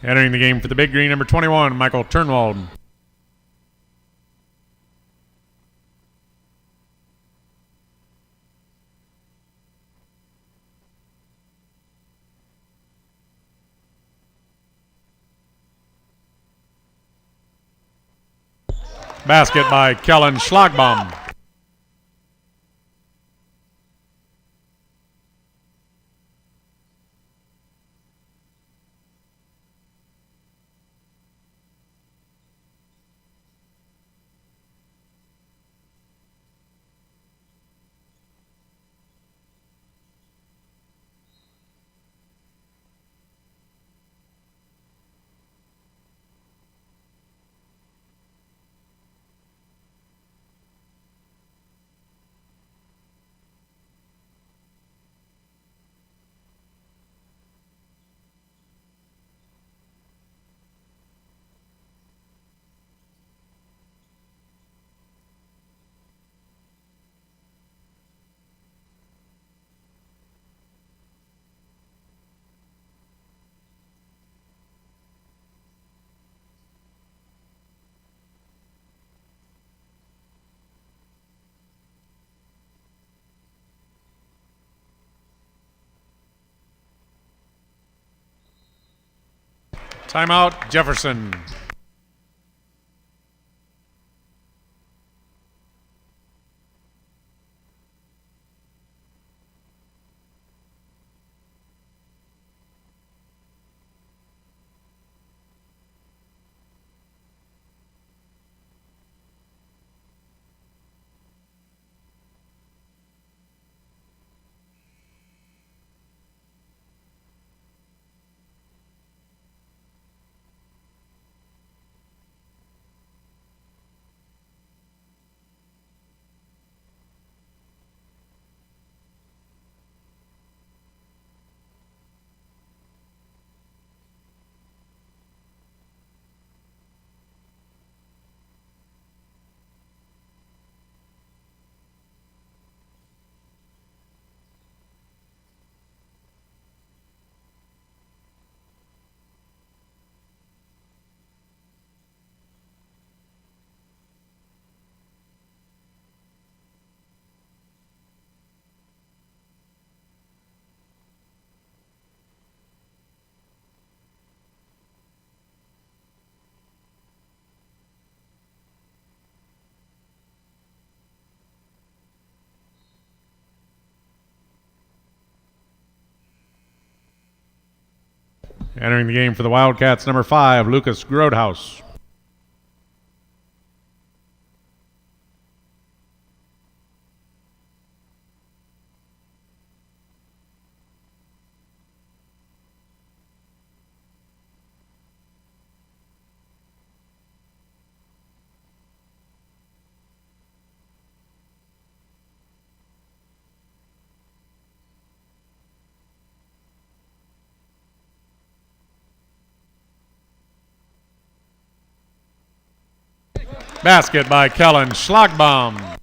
Entering the game for the big green, number 21, Michael Turnwald. Basket by Kellen Schlagbaum. Timeout, Jefferson. Entering the game for the Wildcats, number 5, Lucas Grodhaus. Basket by Kellen Schlagbaum.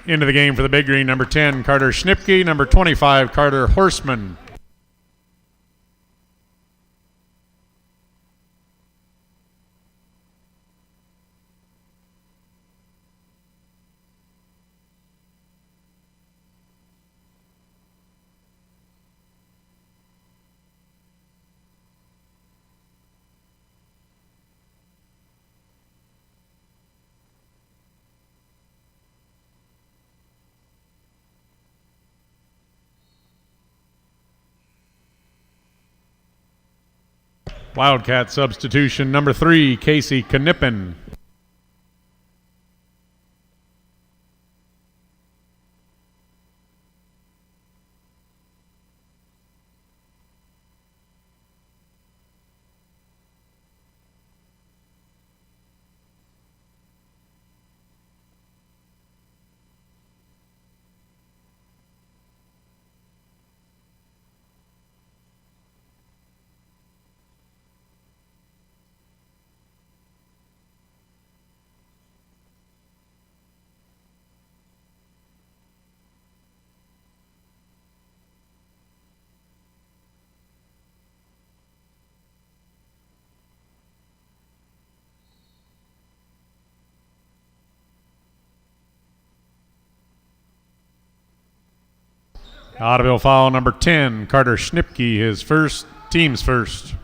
Into the game for the big green, number 10, Carter Schnipke, number 25, Carter Horseman. Wildcat substitution number 3, Casey Knippen. Ottoville foul number 10, Carter Schnipke, his first, team's first.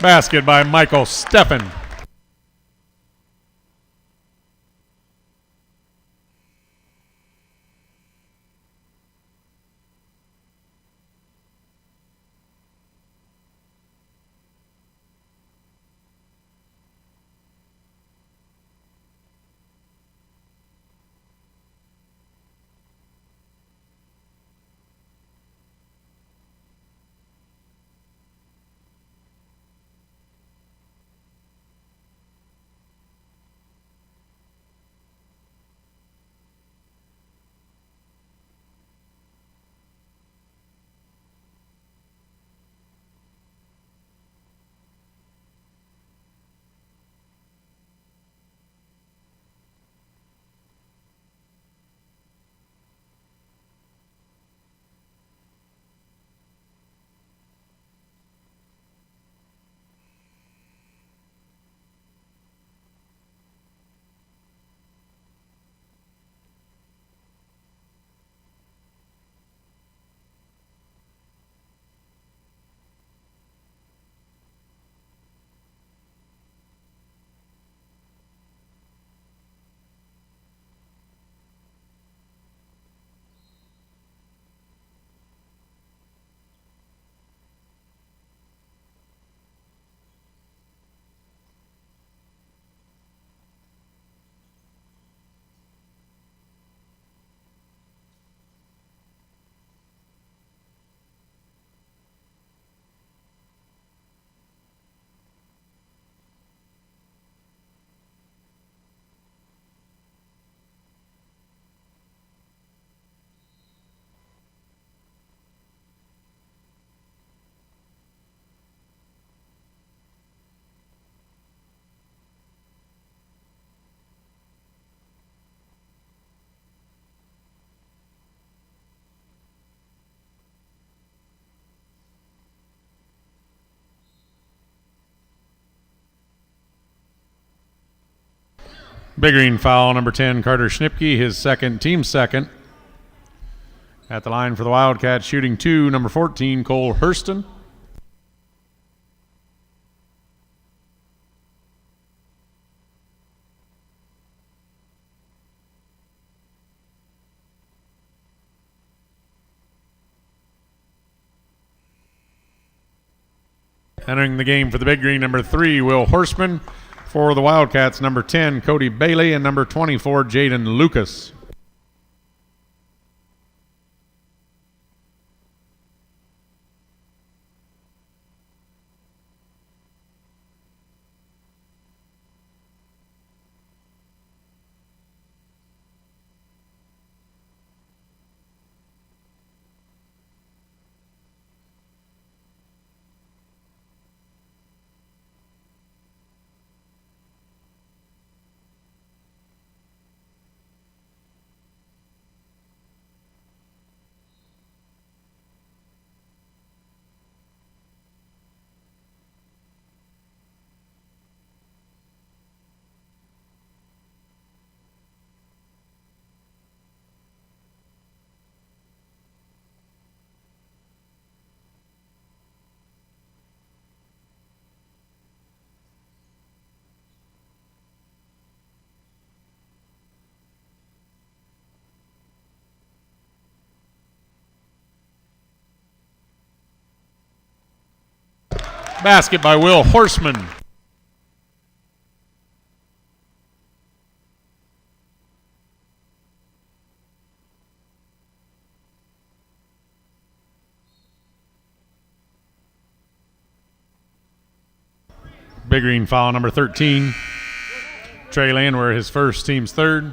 Basket by Michael Steffen. Big Green foul number 10, Carter Schnipke, his second, team second. At the line for the Wildcats, shooting 2, number 14, Cole Hurston. Entering the game for the Big Green, number 3, Will Horseman. For the Wildcats, number 10, Cody Bailey, and number 24, Jaden Lucas. Basket by Will Horseman. Big Green foul number 13. Trey Landwehr, his first, team's third.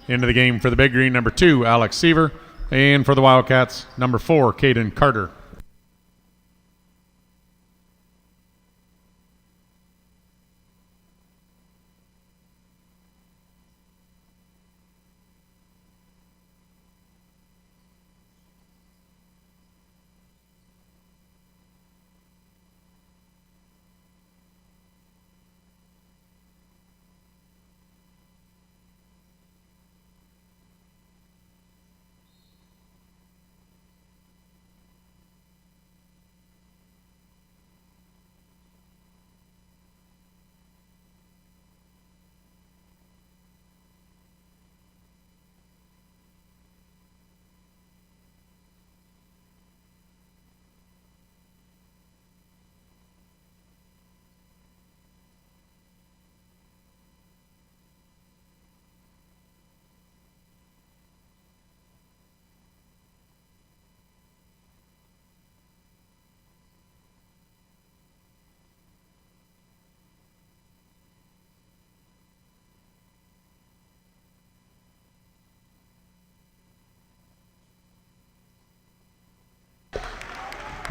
Into the game for the Big Green, number 2, Alex Seaver. And for the Wildcats, number 4, Caden Carter.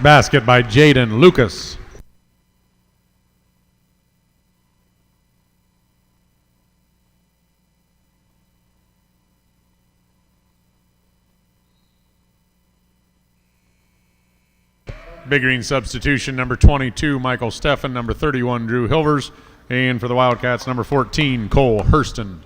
Basket by Jaden Lucas. Big Green substitution, number 22, Michael Steffen, number 31, Drew Hilvers, and for the Wildcats, number 14, Cole Hurston.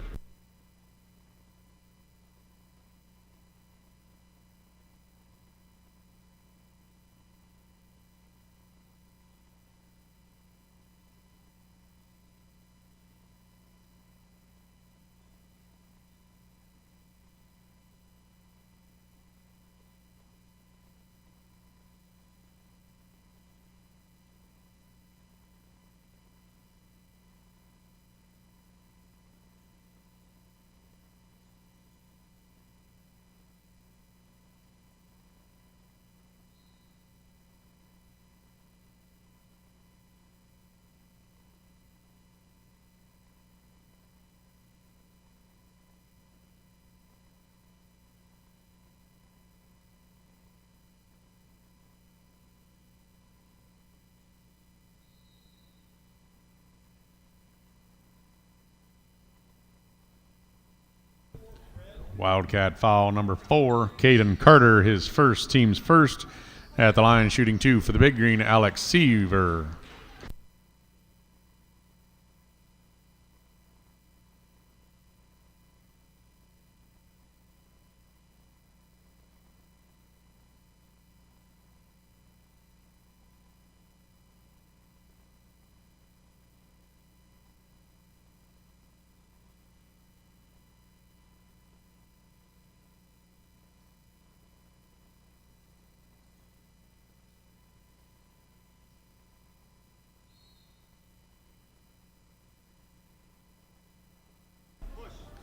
Wildcat foul number 4, Caden Carter, his first, team's first. At the line, shooting 2 for the Big Green, Alex Seaver.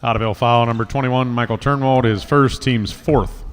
Ottoville foul number 21, Michael Turnwald, his first, team's fourth.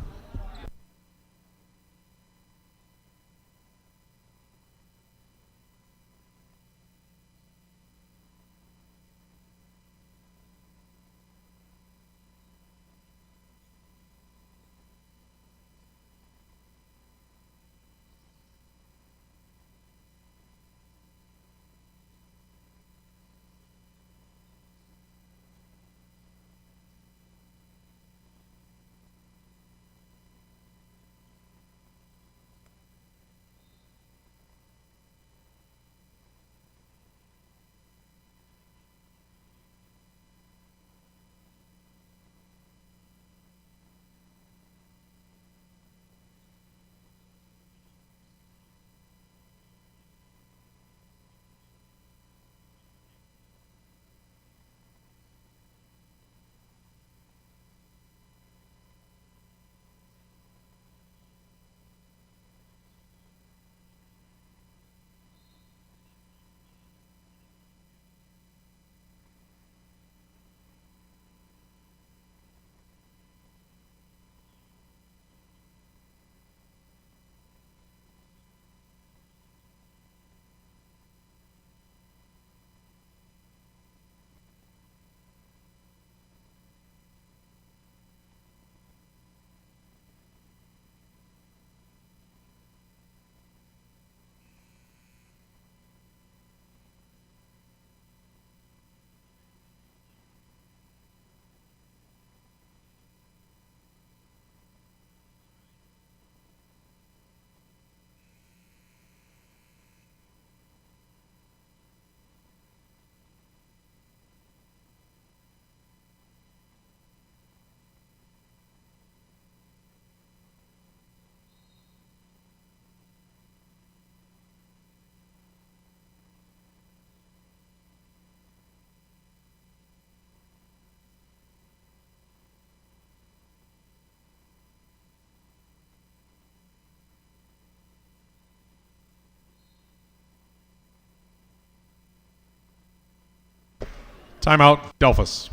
Timeout, Delphos.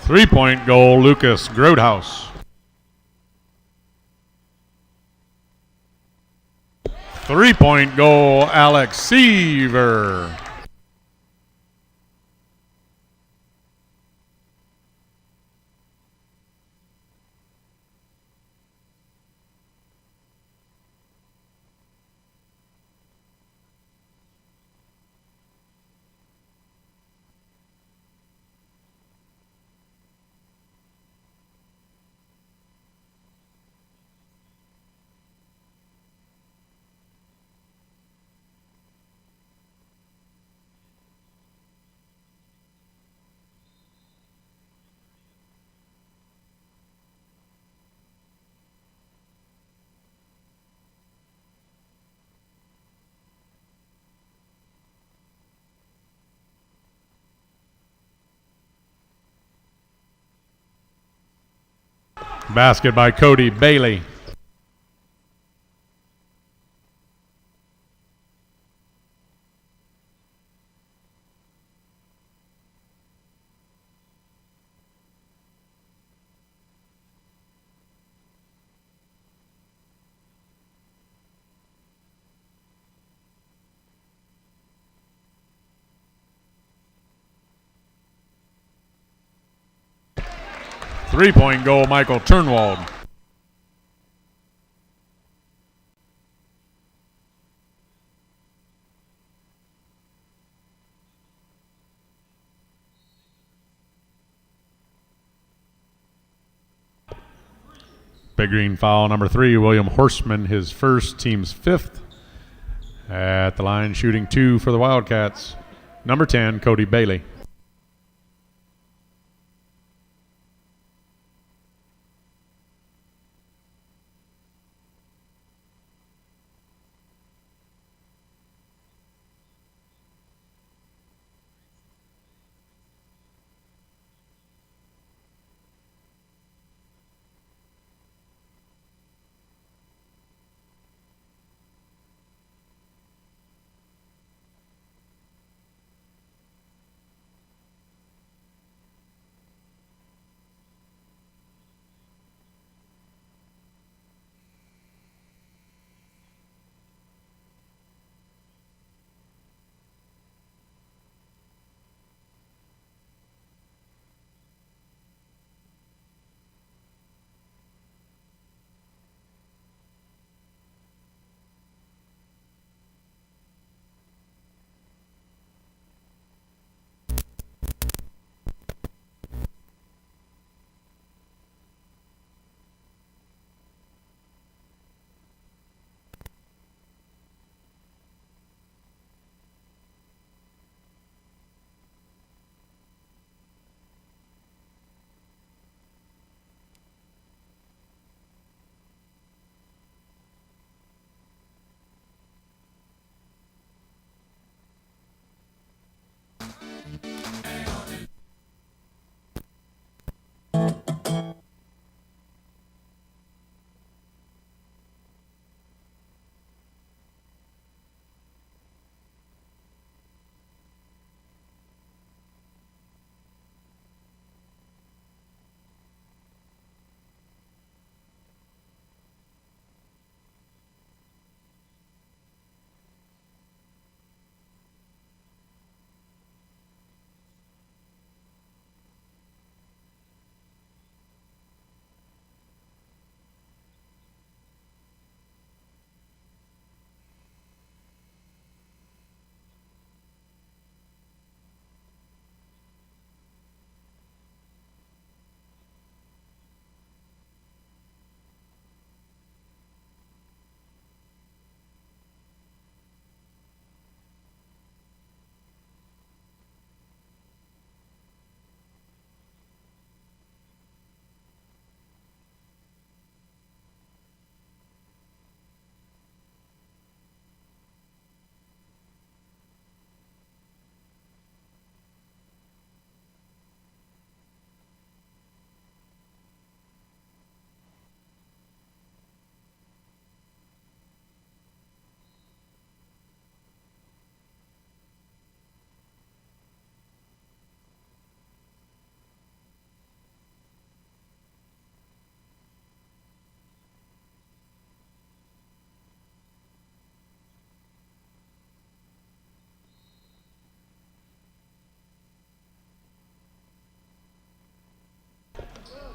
Three-point goal, Lucas Grodhaus. Three-point goal, Alex Seaver. Basket by Cody Bailey. Three-point goal, Michael Turnwald. Big Green foul number 3, William Horseman, his first, team's 5th. At the line, shooting 2 for the Wildcats. Number 10, Cody Bailey.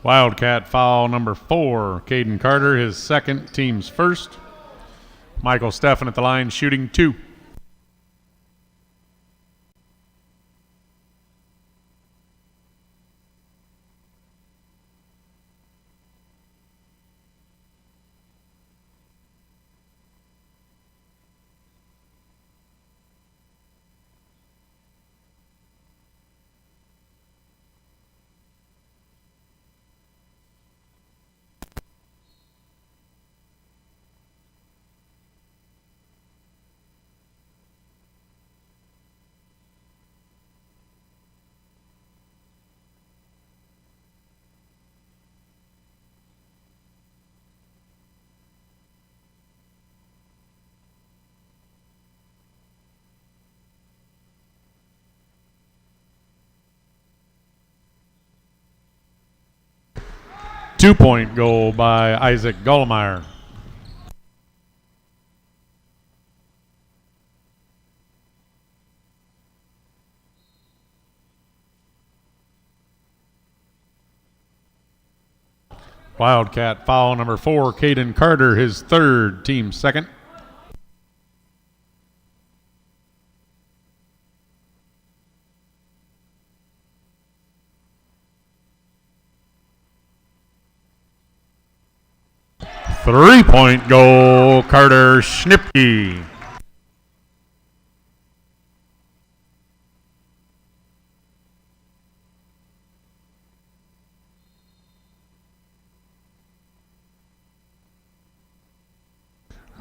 Wildcat foul number 4. Caden Carter, his second, team's first. Michael Steffen at the line, shooting 2. Two-point goal by Isaac Gullemeyer. Wildcat foul number 4. Caden Carter, his third, team's second. Three-point goal, Carter Schnipke.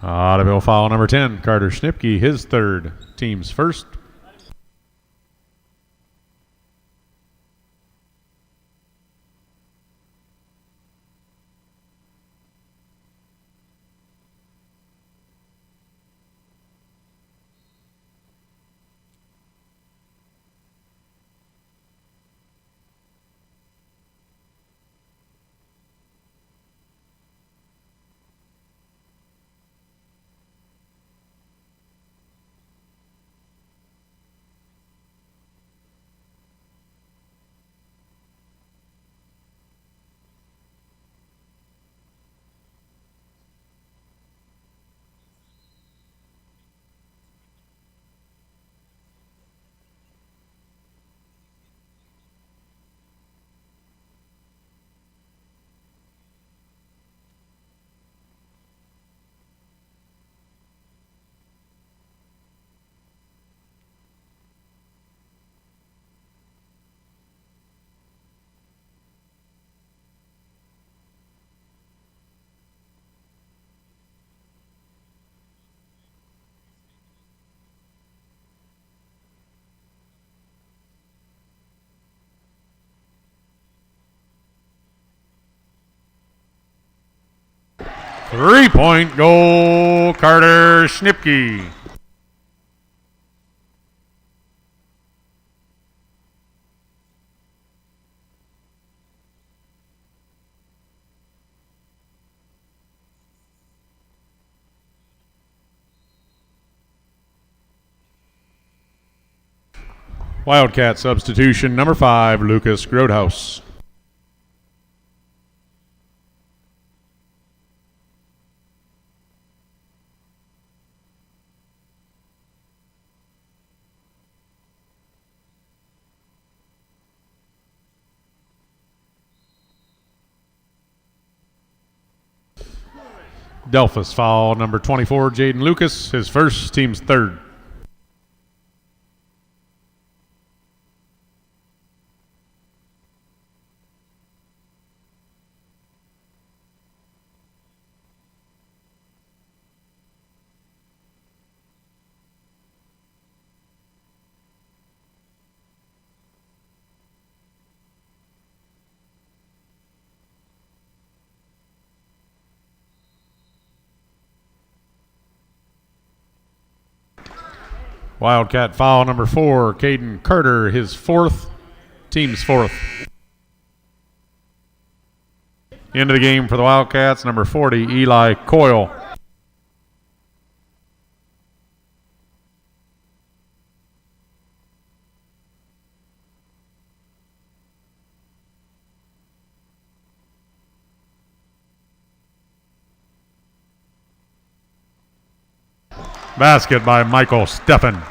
Ottoville foul number 10, Carter Schnipke, his third, team's first. Three-point goal, Carter Schnipke. Wildcat substitution number 5, Lucas Grodehouse. Delphos foul number 24, Jaden Lucas, his first, team's third. Wildcat foul number 4, Caden Carter, his fourth, team's fourth. Into the game for the Wildcats, number 40, Eli Coyle. Basket by Michael Steffen.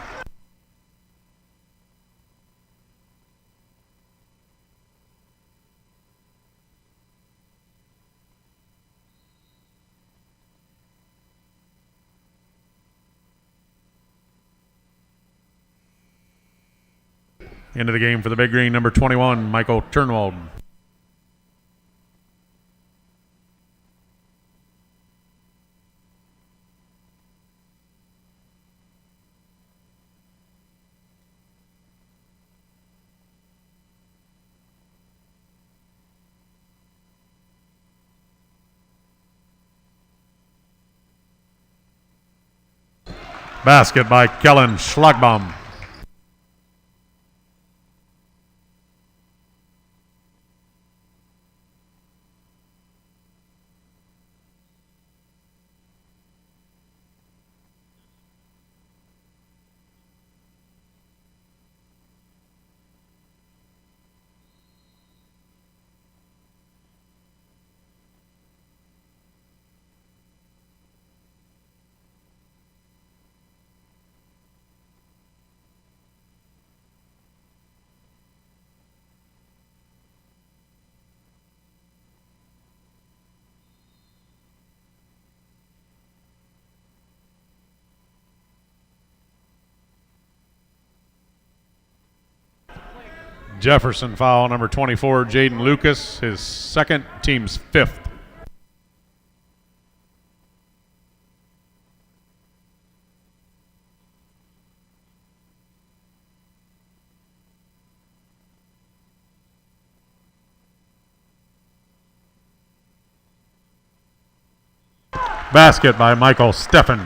Into the game for the Big Green, number 21, Michael Turnwald. Basket by Kellen Schlagbaum. Jefferson foul, number 24, Jaden Lucas, his second, team's fifth. Basket by Michael Steffen.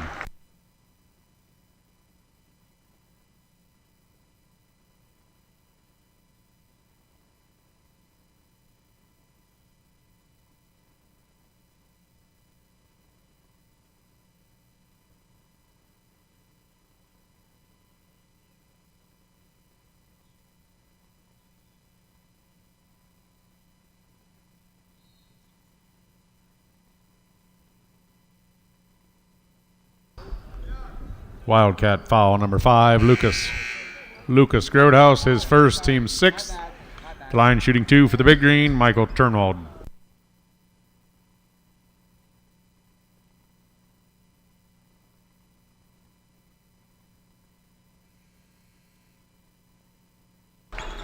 Wildcat foul, number 5, Lucas Grodehouse, his first, team sixth. Line shooting 2 for the Big Green, Michael Turnwald.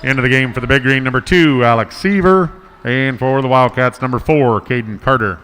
Into the game for the Big Green, number 2, Alex Seaver. And for the Wildcats, number 4, Caden Carter.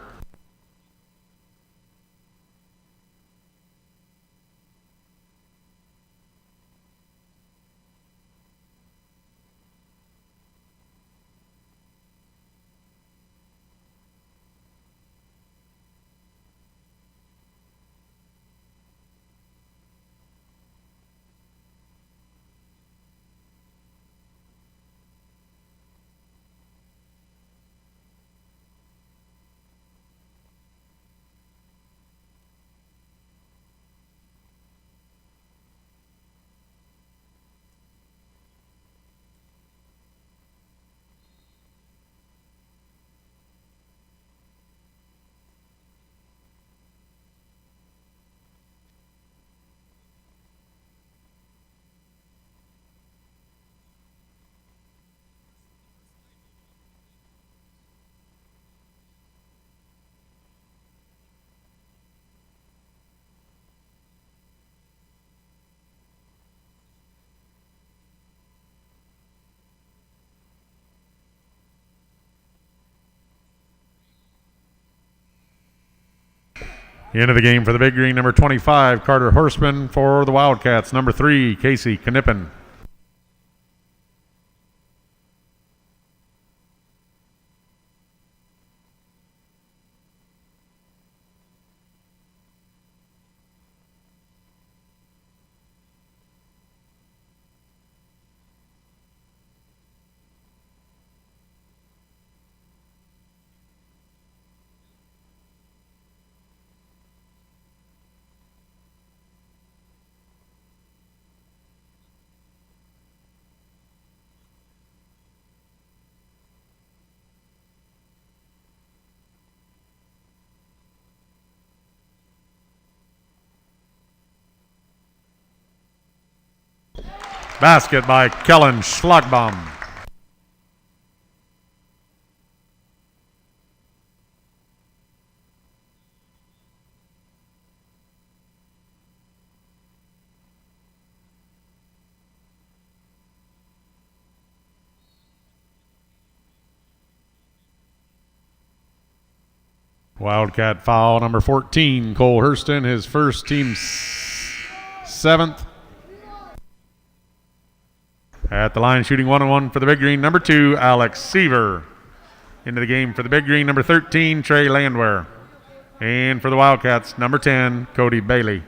Into the game for the Big Green, number 25, Carter Horseman. For the Wildcats, number 3, Casey Knippen. Basket by Kellen Schlagbaum. Wildcat foul number 14, Cole Hurston, his first, team's 7th. At the line, shooting 1-on-1 for the Big Green, number 2, Alex Seaver. Into the game for the Big Green, number 13, Trey Landwehr. And for the Wildcats, number 10, Cody Bailey.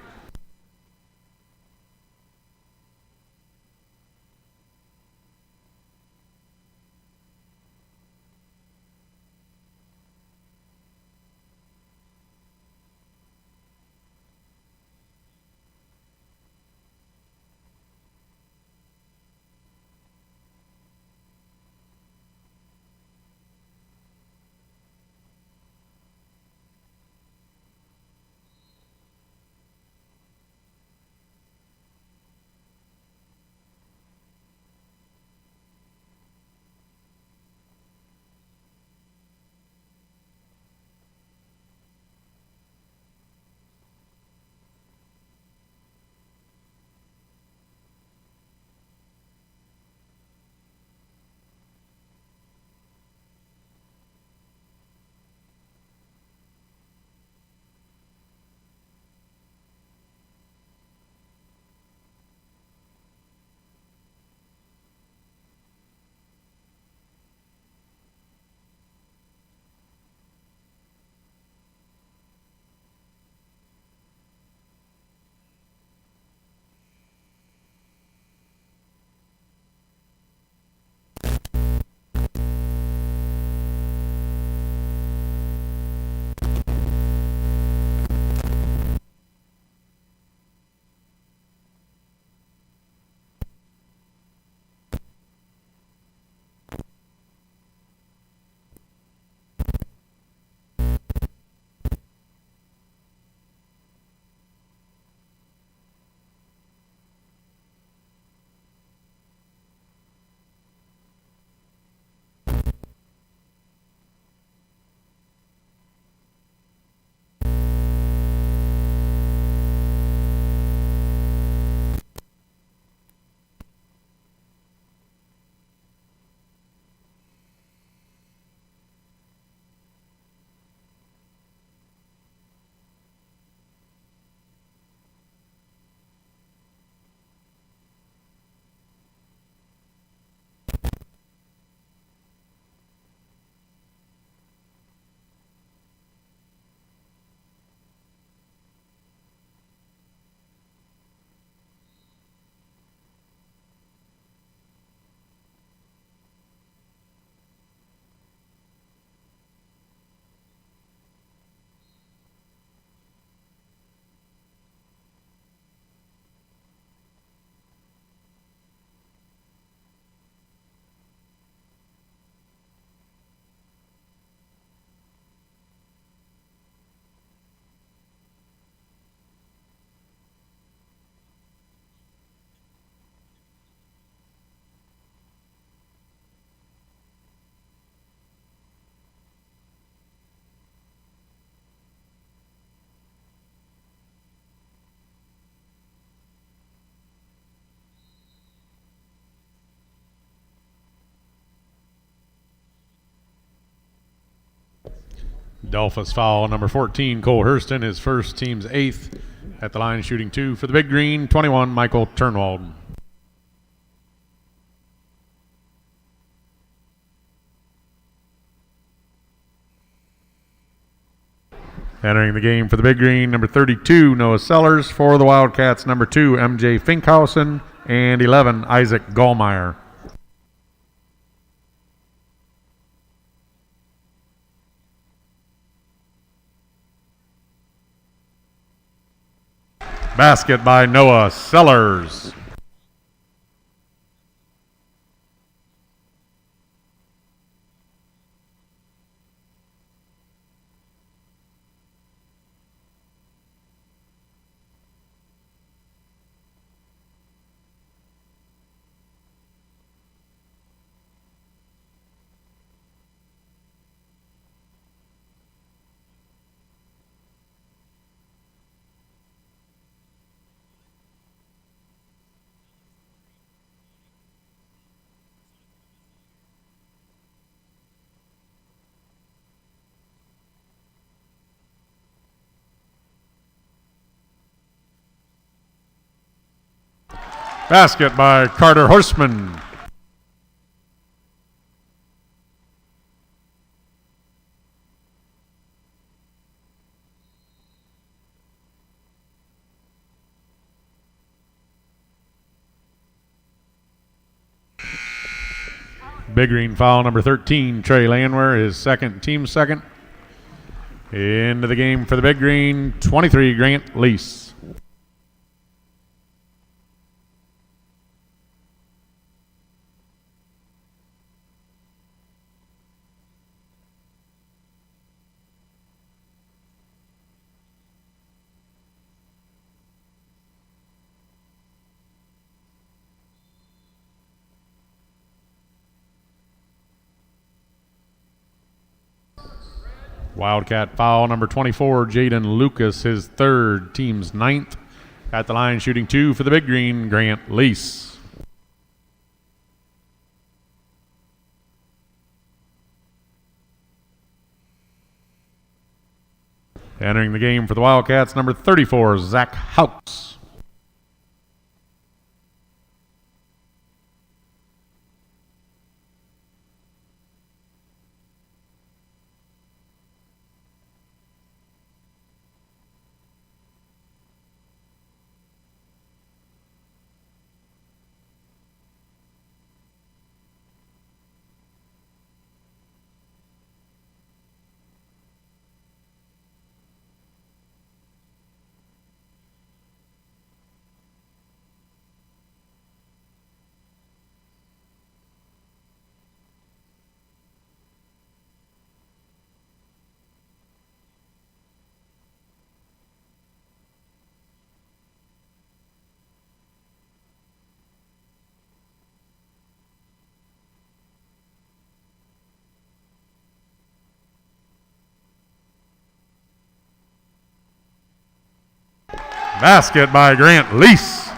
Delphos foul number 14, Cole Hurston, his first, team's 8th. At the line, shooting 2 for the Big Green, 21, Michael Turnwald. Entering the game for the Big Green, number 32, Noah Sellers. For the Wildcats, number 2, MJ Finkhausen. And 11, Isaac Gallmeyer. Basket by Noah Sellers. Basket by Carter Horseman. Big Green foul number 13, Trey Landwehr, his second, team second. Into the game for the Big Green, 23, Grant Lease. Wildcat foul number 24, Jaden Lucas, his third, team's ninth. At the line shooting 2 for the Big Green, Grant Lease. Entering the game for the Wildcats, number 34, Zach Houts. Basket by Grant Lease.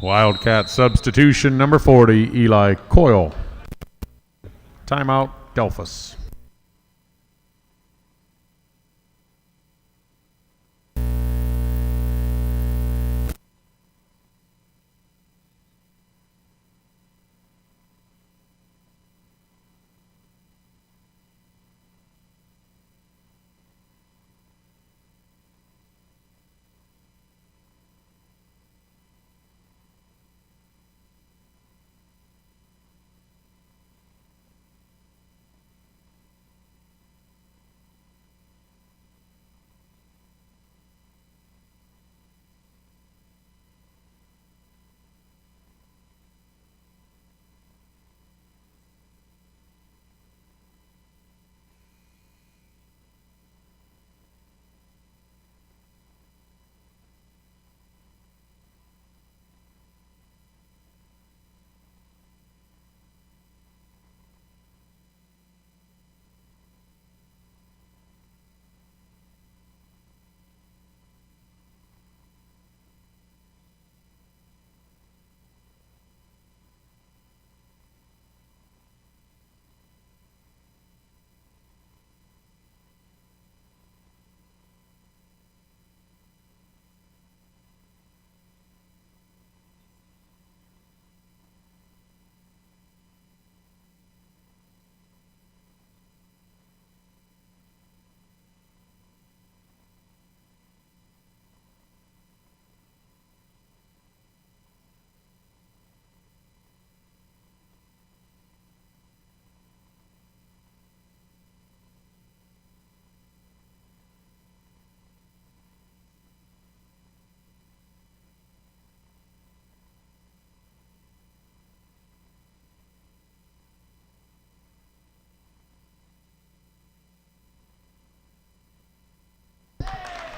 Wildcat substitution number 40, Eli Coyle. Timeout, Delphos.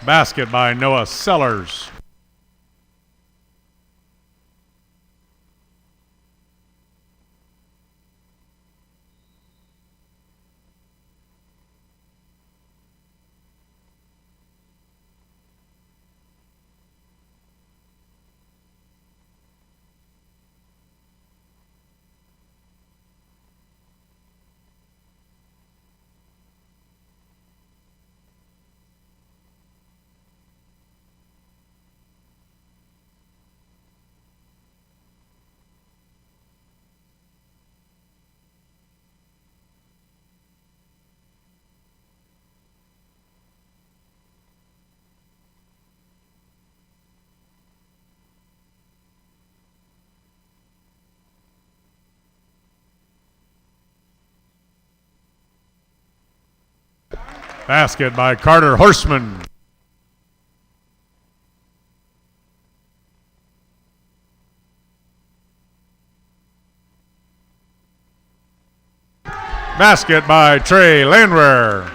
Basket by Noah Sellers. Basket by Carter Horseman. Basket by Trey Landwehr.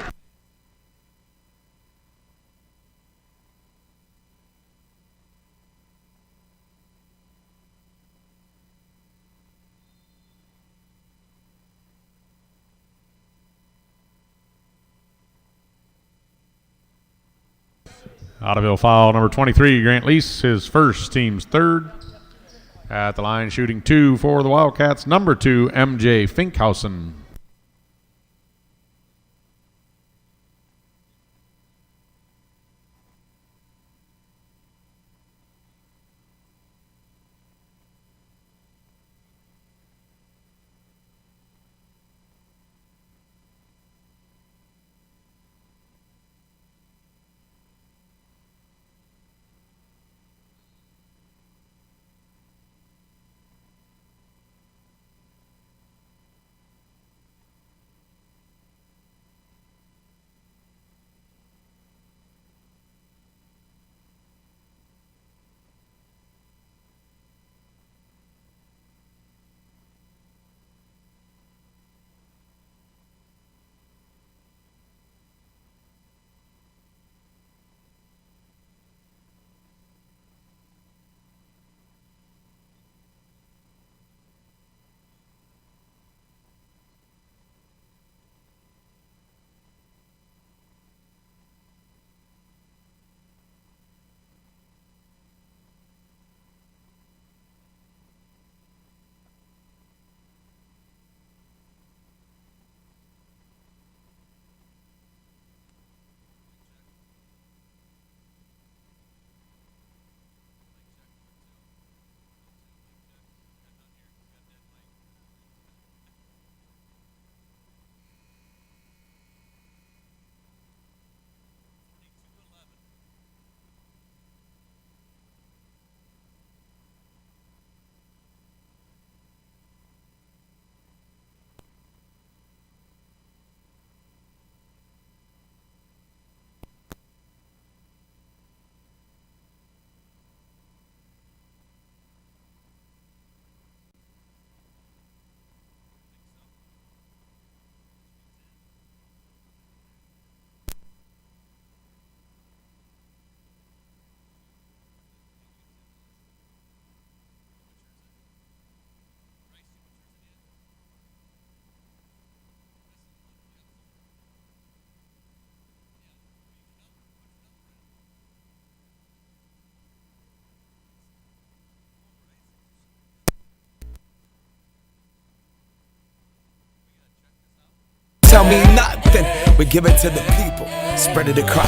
Ottoville foul number 23, Grant Lease, his first, team's third. At the line, shooting 2 for the Wildcats, number 2, MJ Finkhausen. Tell me nothing, we give it to the people, spread it across.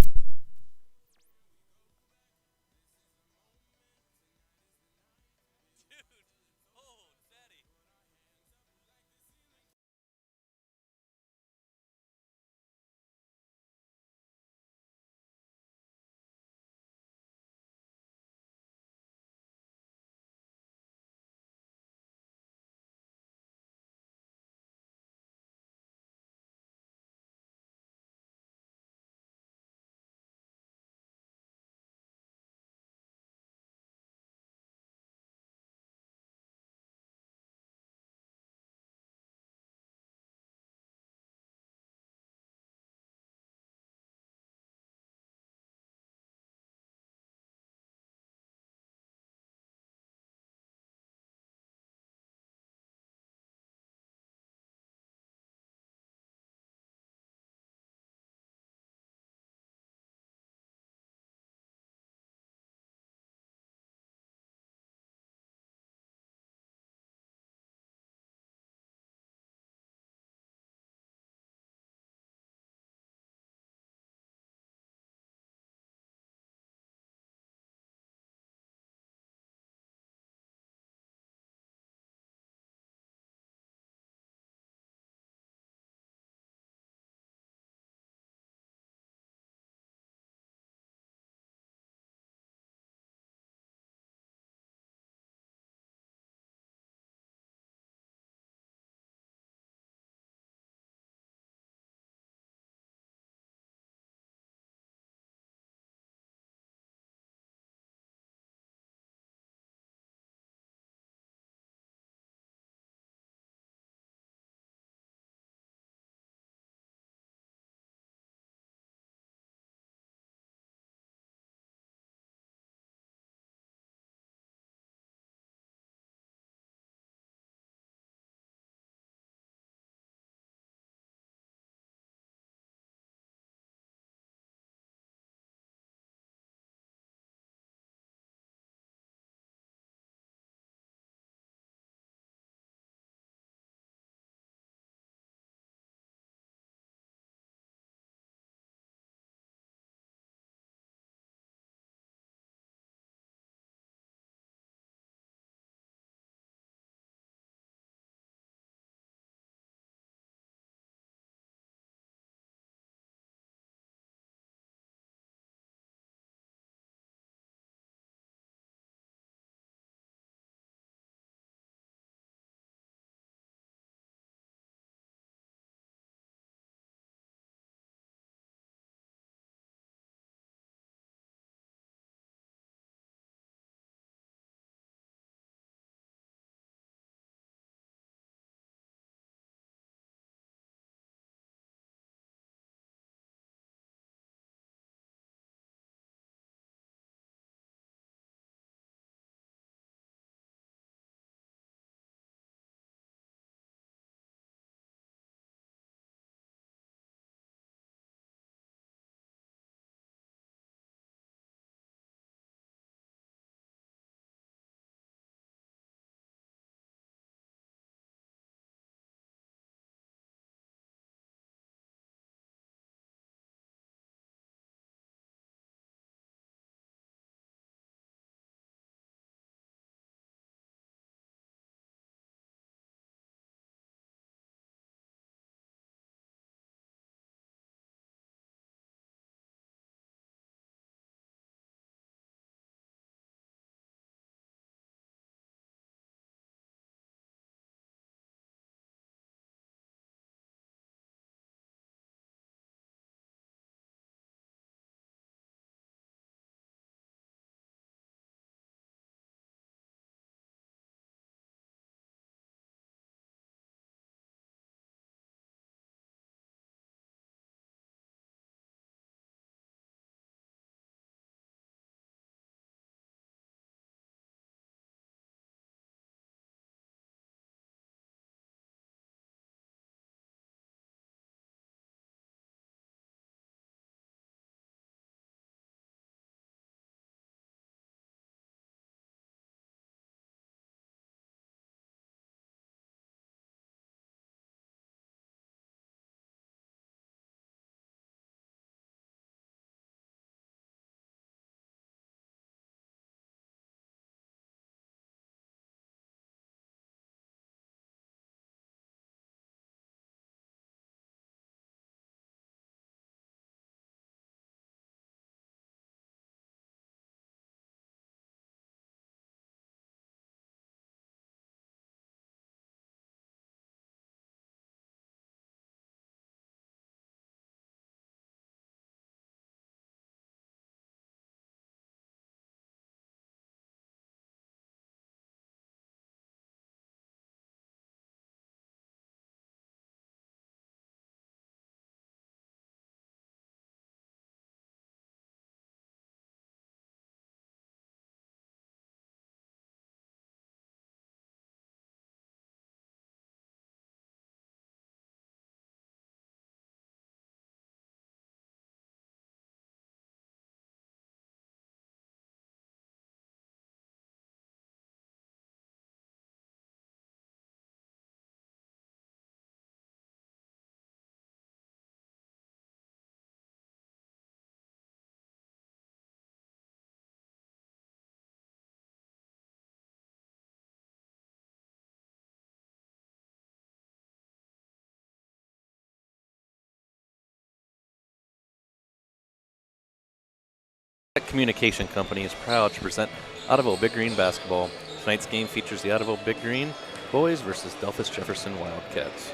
Communication Company is proud to present Ottoville Big Green basketball. Tonight's game features the Ottoville Big Green boys versus Delphos Jefferson Wildcats.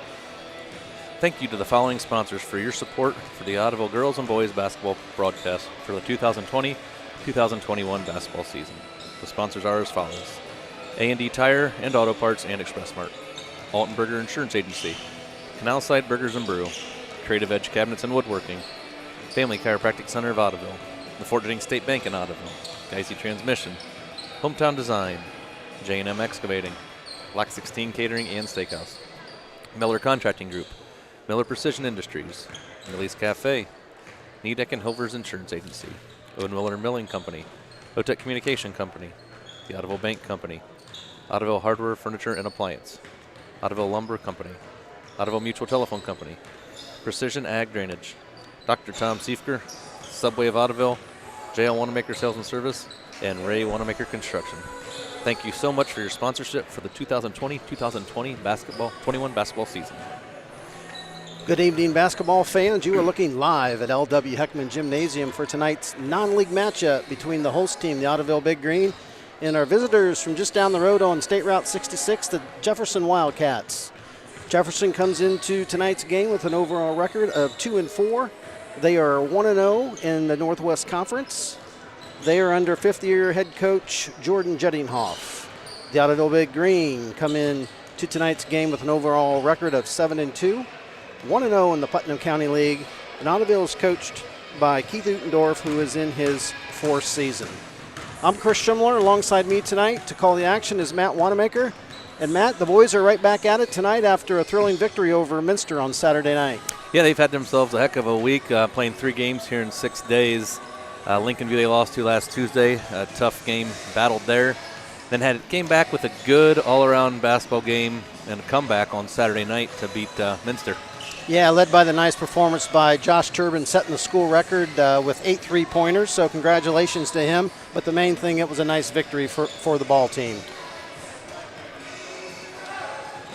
Thank you to the following sponsors for your support for the Ottoville girls and boys basketball broadcast for the 2020-2021 basketball season. The sponsors are as follows: A&D Tire and Auto Parts and Express Mart, Altenberger Insurance Agency, Canalside Burgers and Brew, Creative Edge Cabinets and Woodworking, Family Chiropractic Center of Ottoville, the Fort Jennings State Bank in Ottoville, Geisy Transmission, Hometown Design, J&M Excavating, Block 16 Catering and Steakhouse, Miller Contracting Group, Miller Precision Industries, Millie's Cafe, Niedeck and Hilvers Insurance Agency, Owen Miller Milling Company, Otech Communication Company, the Ottoville Bank Company, Ottoville Hardware, Furniture and Appliance, Ottoville Lumber Company, Ottoville Mutual Telephone Company, Precision Ag Drainage, Dr. Tom Siefker, Subway of Ottoville, JL Wanamaker Sales and Service, and Ray Wanamaker Construction. Thank you so much for your sponsorship for the 2020-2021 basketball season. Good evening, basketball fans. You are looking live at L.W. Heckman Gymnasium for tonight's non-league matchup between the host team, the Ottoville Big Green, and our visitors from just down the road on State Route 66, the Jefferson Wildcats. Jefferson comes into tonight's game with an overall record of 2-4. They are 1-0 in the Northwest Conference. They are under fifth-year head coach Jordan Jettinghoff. The Ottoville Big Green come in to tonight's game with an overall record of 7-2, 1-0 in the Putnam County League. And Ottoville is coached by Keith Utendorf, who is in his fourth season. I'm Chris Schimler. Alongside me tonight to call the action is Matt Wanamaker. And Matt, the boys are right back at it tonight after a thrilling victory over Minster on Saturday night. Yeah, they've had themselves a heck of a week, playing 3 games here in 6 days. Lincoln View they lost to last Tuesday, a tough game, battled there. Then came back with a good all-around basketball game and a comeback on Saturday night to beat Minster. Yeah, led by the nice performance by Josh Turbin, setting the school record with 8 3-pointers, so congratulations to him. But the main thing, it was a nice victory for the ball team.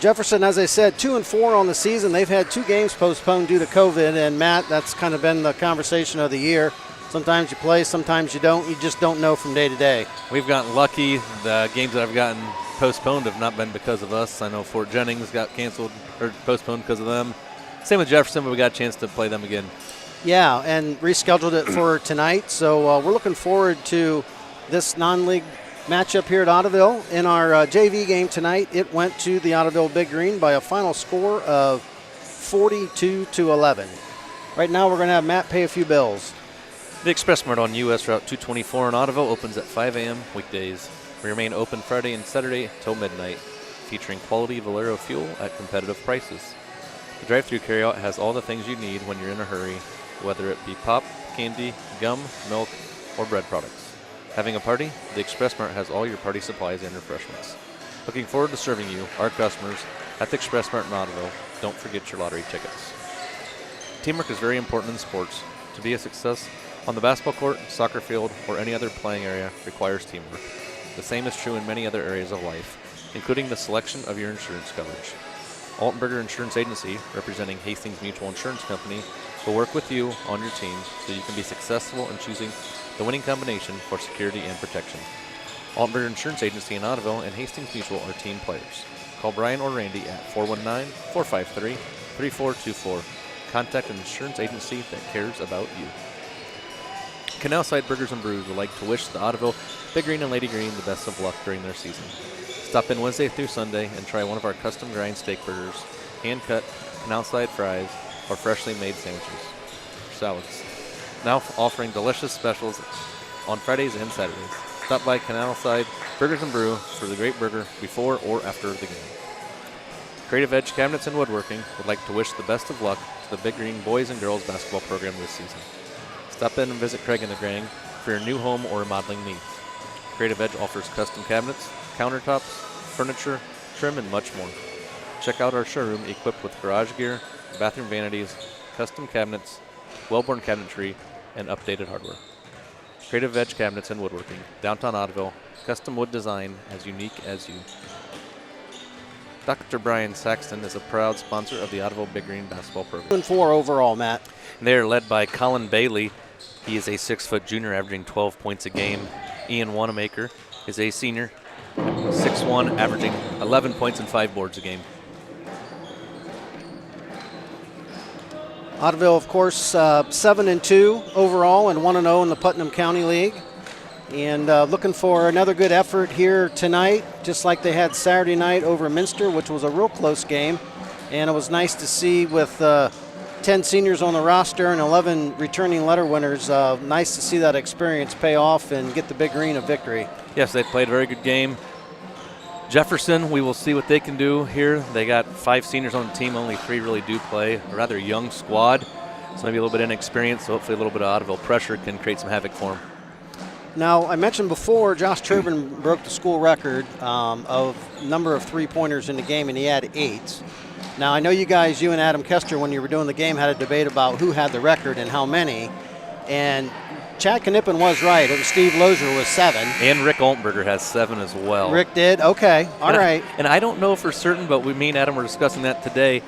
Jefferson, as I said, 2-4 on the season. They've had 2 games postponed due to COVID, and Matt, that's kind of been the conversation of the year. Sometimes you play, sometimes you don't. You just don't know from day to day. We've gotten lucky. The games that have gotten postponed have not been because of us. I know Fort Jennings got canceled or postponed because of them. Same with Jefferson, but we got a chance to play them again. Yeah, and rescheduled it for tonight. So we're looking forward to this non-league matchup here at Ottoville. In our JV game tonight, it went to the Ottoville Big Green by a final score of 42-11. Right now, we're going to have Matt pay a few bills. The Express Mart on U.S. Route 224 in Ottoville opens at 5 a.m. weekdays. We remain open Friday and Saturday till midnight, featuring quality Valero fuel at competitive prices. The drive-thru carryout has all the things you need when you're in a hurry, whether it be pop, candy, gum, milk, or bread products. Having a party? The Express Mart has all your party supplies and refreshments. Looking forward to serving you, our customers, at the Express Mart in Ottoville. Don't forget your lottery tickets. Teamwork is very important in sports. To be a success on the basketball court, soccer field, or any other playing area requires teamwork. The same is true in many other areas of life, including the selection of your insurance coverage. Altenberger Insurance Agency, representing Hastings Mutual Insurance Company, will work with you on your team so you can be successful in choosing the winning combination for security and protection. Altenberger Insurance Agency in Ottoville and Hastings Mutual are team players. Call Brian or Randy at 419-453-3424. Contact an insurance agency that cares about you. Canalside Burgers and Brews would like to wish the Ottoville Big Green and Lady Green the best of luck during their season. Stop in Wednesday through Sunday and try one of our custom grind steak burgers, hand-cut Canalside fries, or freshly made sandwiches, salads. Now offering delicious specials on Fridays and Saturdays. Stop by Canalside Burgers and Brew for the great burger before or after the game. Creative Edge Cabinets and Woodworking would like to wish the best of luck to the Big Green boys and girls basketball program this season. Stop in and visit Craig and the Gang for your new home or remodeling needs. Creative Edge offers custom cabinets, countertops, furniture, trim, and much more. Check out our showroom equipped with garage gear, bathroom vanities, custom cabinets, well-born cabinetry, and updated hardware. Creative Edge Cabinets and Woodworking, downtown Ottoville, custom wood design as unique as you. Dr. Brian Saxton is a proud sponsor of the Ottoville Big Green basketball program. 2-4 overall, Matt. And they are led by Colin Bailey, He is a 6-foot junior averaging 12 points a game. Ian Wanamaker is a senior, 6'1", averaging 11 points and 5 boards a game. Ottoville, of course, 7-2 overall and 1-0 in the Putnam County League. And looking for another good effort here tonight, just like they had Saturday night over Minster, which was a real close game. And it was nice to see with 10 seniors on the roster and 11 returning letter winners, nice to see that experience pay off and get the Big Green a victory. Yes, they played a very good game. Jefferson, we will see what they can do here. They got 5 seniors on the team, only 3 really do play. A rather young squad, so maybe a little bit inexperienced, so hopefully a little bit of Ottoville pressure can create some havoc for them. Now, I mentioned before, Josh Turbin broke the school record of number of three-pointers in the game, and he had 8. Now, I know you guys, you and Adam Kester, when you were doing the game, had a debate about who had the record and how many. And Chad Knippen was right. It was Steve Lozier with 7. And Rick Altenberger has 7 as well. Rick did? Okay. All right. And I don't know for certain, but me and Adam were discussing that today.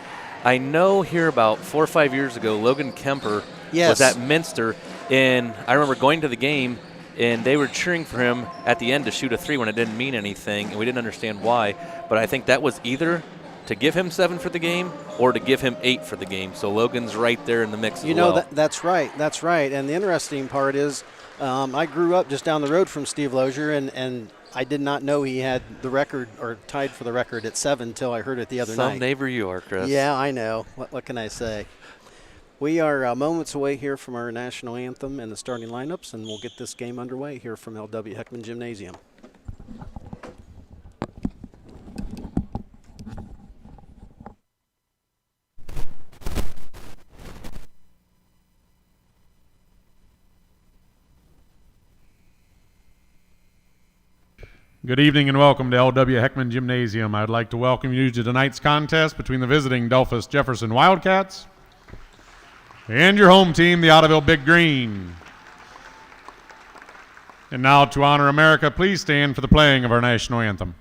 I know here about 4 or 5 years ago, Logan Kemper was at Minster, and I remember going to the game, and they were cheering for him at the end to shoot a 3 when it didn't mean anything, and we didn't understand why. But I think that was either to give him 7 for the game or to give him 8 for the game. So Logan's right there in the mix as well. You know, that's right. That's right. And the interesting part is I grew up just down the road from Steve Lozier, and I did not know he had the record or tied for the record at 7 until I heard it the other night. Some neighbor you are, Chris. Yeah, I know. What can I say? We are moments away here from our national anthem and the starting lineups, and we'll get this game underway here from L.W. Heckman Gymnasium. Good evening and welcome to L.W. Heckman Gymnasium. I'd like to welcome you to tonight's contest between the visiting Delphos Jefferson Wildcats and your home team, the Ottoville Big Green. And now to honor America, please stand for the playing of our national anthem.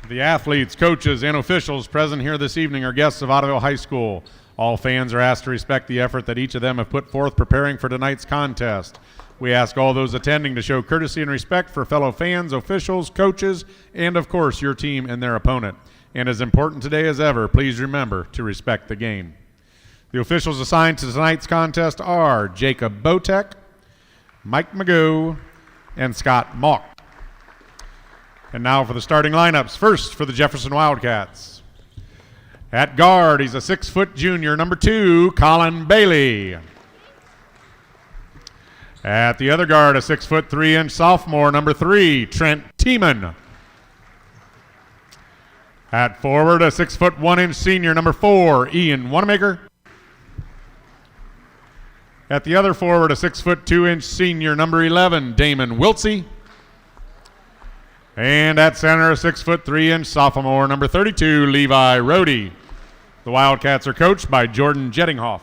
The athletes, coaches, and officials present here this evening are guests of Ottoville High School. All fans are asked to respect the effort that each of them have put forth preparing for tonight's contest. We ask all those attending to show courtesy and respect for fellow fans, officials, coaches, and of course your team and their opponent. And as important today as ever, please remember to respect the game. The officials assigned to tonight's contest are Jacob Botek, Mike Magoo, and Scott Mock. And now for the starting lineups. First for the Jefferson Wildcats. At guard, he's a 6-foot junior, number 2, Colin Bailey. At the other guard, a 6-foot 3-inch sophomore, number 3, Trent Tiemann. At forward, a 6-foot 1-inch senior, number 4, Ian Wanamaker. At the other forward, a 6-foot 2-inch senior, number 11, Damon Wiltsey. And at center, a 6-foot 3-inch sophomore, number 32, Levi Rohde. The Wildcats are coached by Jordan Jettinghoff.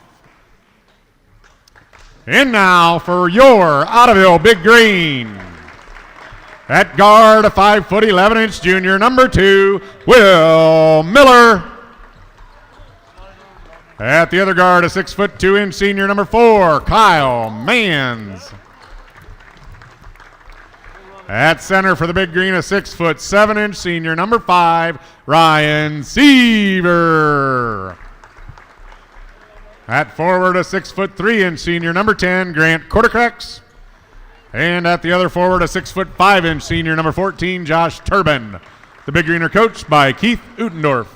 And now for your Ottoville Big Green. At guard, a 5-foot 11-inch junior, number 2, Will Miller. At the other guard, a 6-foot 2-inch senior, number 4, Kyle Mans. At center for the Big Green, a 6'7" senior, number 5, Ryan Seaver. At forward, a 6'3" senior, number 10, Grant Quartercracks. And at the other forward, a 6'5" senior, number 14, Josh Turbin. The Big Green are coached by Keith Utendorf.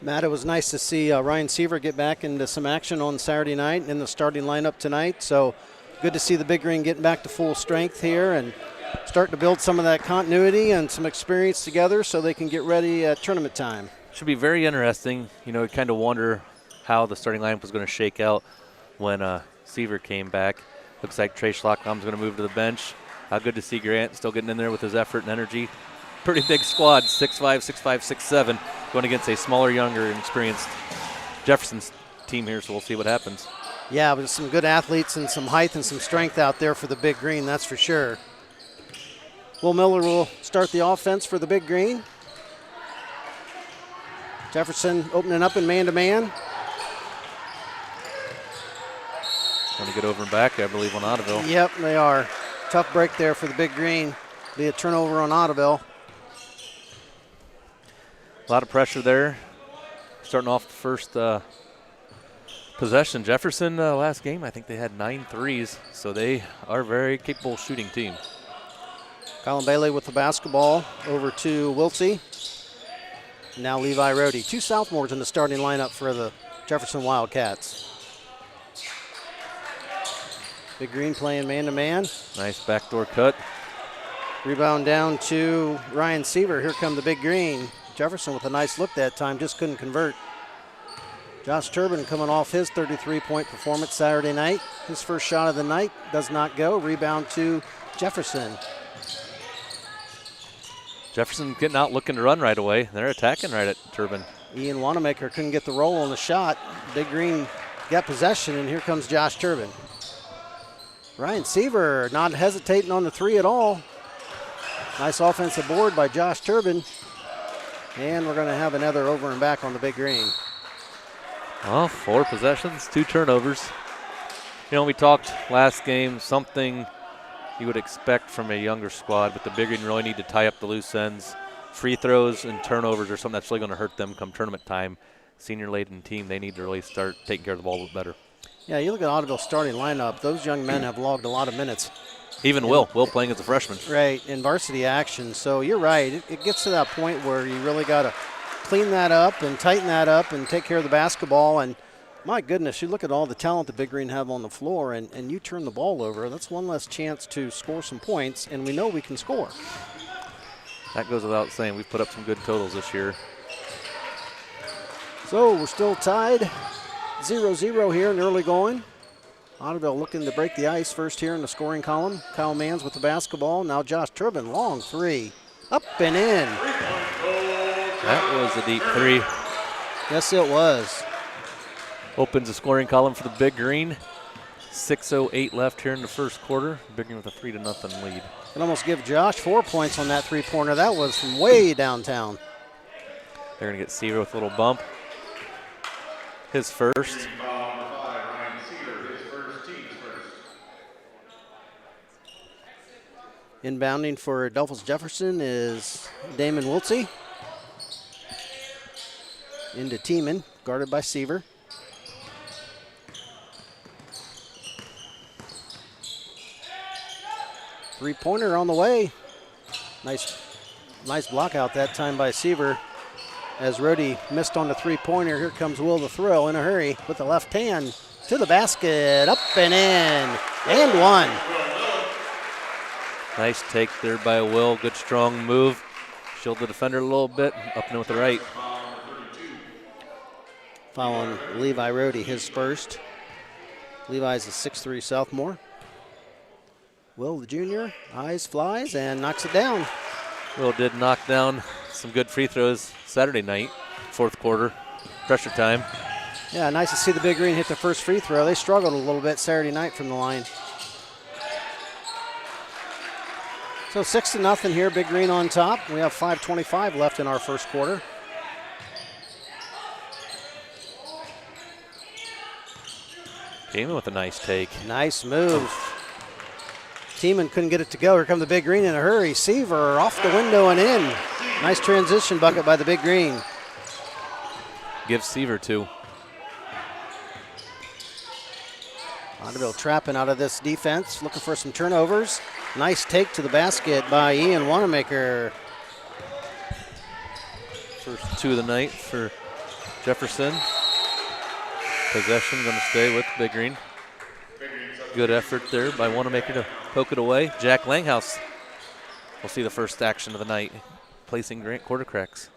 Matt, it was nice to see Ryan Seaver get back into some action on Saturday night in the starting lineup tonight. So good to see the Big Green getting back to full strength here and starting to build some of that continuity and some experience together so they can get ready at tournament time. Should be very interesting. You know, kind of wonder how the starting lineup was going to shake out when Seaver came back. Looks like Trey Schlockom's going to move to the bench. Good to see Grant still getting in there with his effort and energy. Pretty big squad, 6'5", 6'5", 6'7", going against a smaller, younger, and experienced Jefferson's team here, so we'll see what happens. Yeah, but some good athletes and some height and some strength out there for the Big Green, that's for sure. Will Miller will start the offense for the Big Green. Jefferson opening up in man-to-man. Going to get over and back, I believe, on Ottoville. Yep, they are. Tough break there for the Big Green. Be a turnover on Ottoville. A lot of pressure there. Starting off the first possession. Jefferson, last game, I think they had 9 threes, so they are a very capable shooting team. Colin Bailey with the basketball over to Wiltsey. Now Levi Rohde. 2 sophomores in the starting lineup for the Jefferson Wildcats. Big Green playing man-to-man. Nice backdoor cut. Rebound down to Ryan Seaver. Here come the Big Green. Jefferson with a nice look that time, just couldn't convert. Josh Turbin coming off his 33-point performance Saturday night. His first shot of the night does not go. Rebound to Jefferson. Jefferson getting out looking to run right away. They're attacking right at Turbin. Ian Wanamaker couldn't get the roll on the shot. Big Green got possession, and here comes Josh Turbin. Ryan Seaver not hesitating on the 3 at all. Nice offensive board by Josh Turbin. And we're going to have another over and back on the Big Green. Well, 4 possessions, 2 turnovers. You know, we talked last game, something you would expect from a younger squad, but the Big Green really need to tie up the loose ends. Free throws and turnovers are something that's really going to hurt them come tournament time. Senior-laden team, they need to really start taking care of the ball a little better. Yeah, you look at Ottoville's starting lineup. Those young men have logged a lot of minutes. Even Will playing as a freshman. Right, in varsity action. So you're right. It gets to that point where you really got to clean that up and tighten that up and take care of the basketball. And my goodness, you look at all the talent the Big Green have on the floor, and you turn the ball over. That's one less chance to score some points, and we know we can score. That goes without saying. We've put up some good totals this year. So we're still tied 0-0 here in early going. Ottoville looking to break the ice first here in the scoring column. Kyle Manns with the basketball. Now Josh Turbin, long 3. Up and in. That was a deep 3. Yes, it was. Opens the scoring column for the Big Green. 6:08 left here in the first quarter. Big Green with a 3-0 lead. Can almost give Josh 4 points on that 3-pointer. That was from way downtown. They're going to get Seaver with a little bump. His first. Inbounding for Delphos Jefferson is Damon Wiltsey. Into Tiemann, guarded by Seaver. Three-pointer on the way. Nice block out that time by Seaver. As Rohde missed on the three-pointer, here comes Will the throw in a hurry with the left hand to the basket, up and in, and one. Nice take there by Will. Good strong move. Shield the defender a little bit. Up and in with the right. Following Levi Rohde, his first. Levi's a 6'3 sophomore. Will the junior, eyes flies and knocks it down. Will did knock down some good free throws Saturday night, fourth quarter, pressure time. Yeah, nice to see the Big Green hit the first free throw. They struggled a little bit Saturday night from the line. So 6-0 here, Big Green on top. We have 5:25 left in our first quarter. Damon with a nice take. Nice move. Tiemann couldn't get it to go. Here come the Big Green in a hurry. Seaver off the window and in. Nice transition bucket by the Big Green. Gives Seaver 2. Ottoville trapping out of this defense, looking for some turnovers. Nice take to the basket by Ian Wanamaker. First 2 of the night for Jefferson. Possession going to stay with Big Green. Good effort there by Wanamaker to poke it away. Jack Langhouse will see the first action of the night, placing Grant quarter cracks.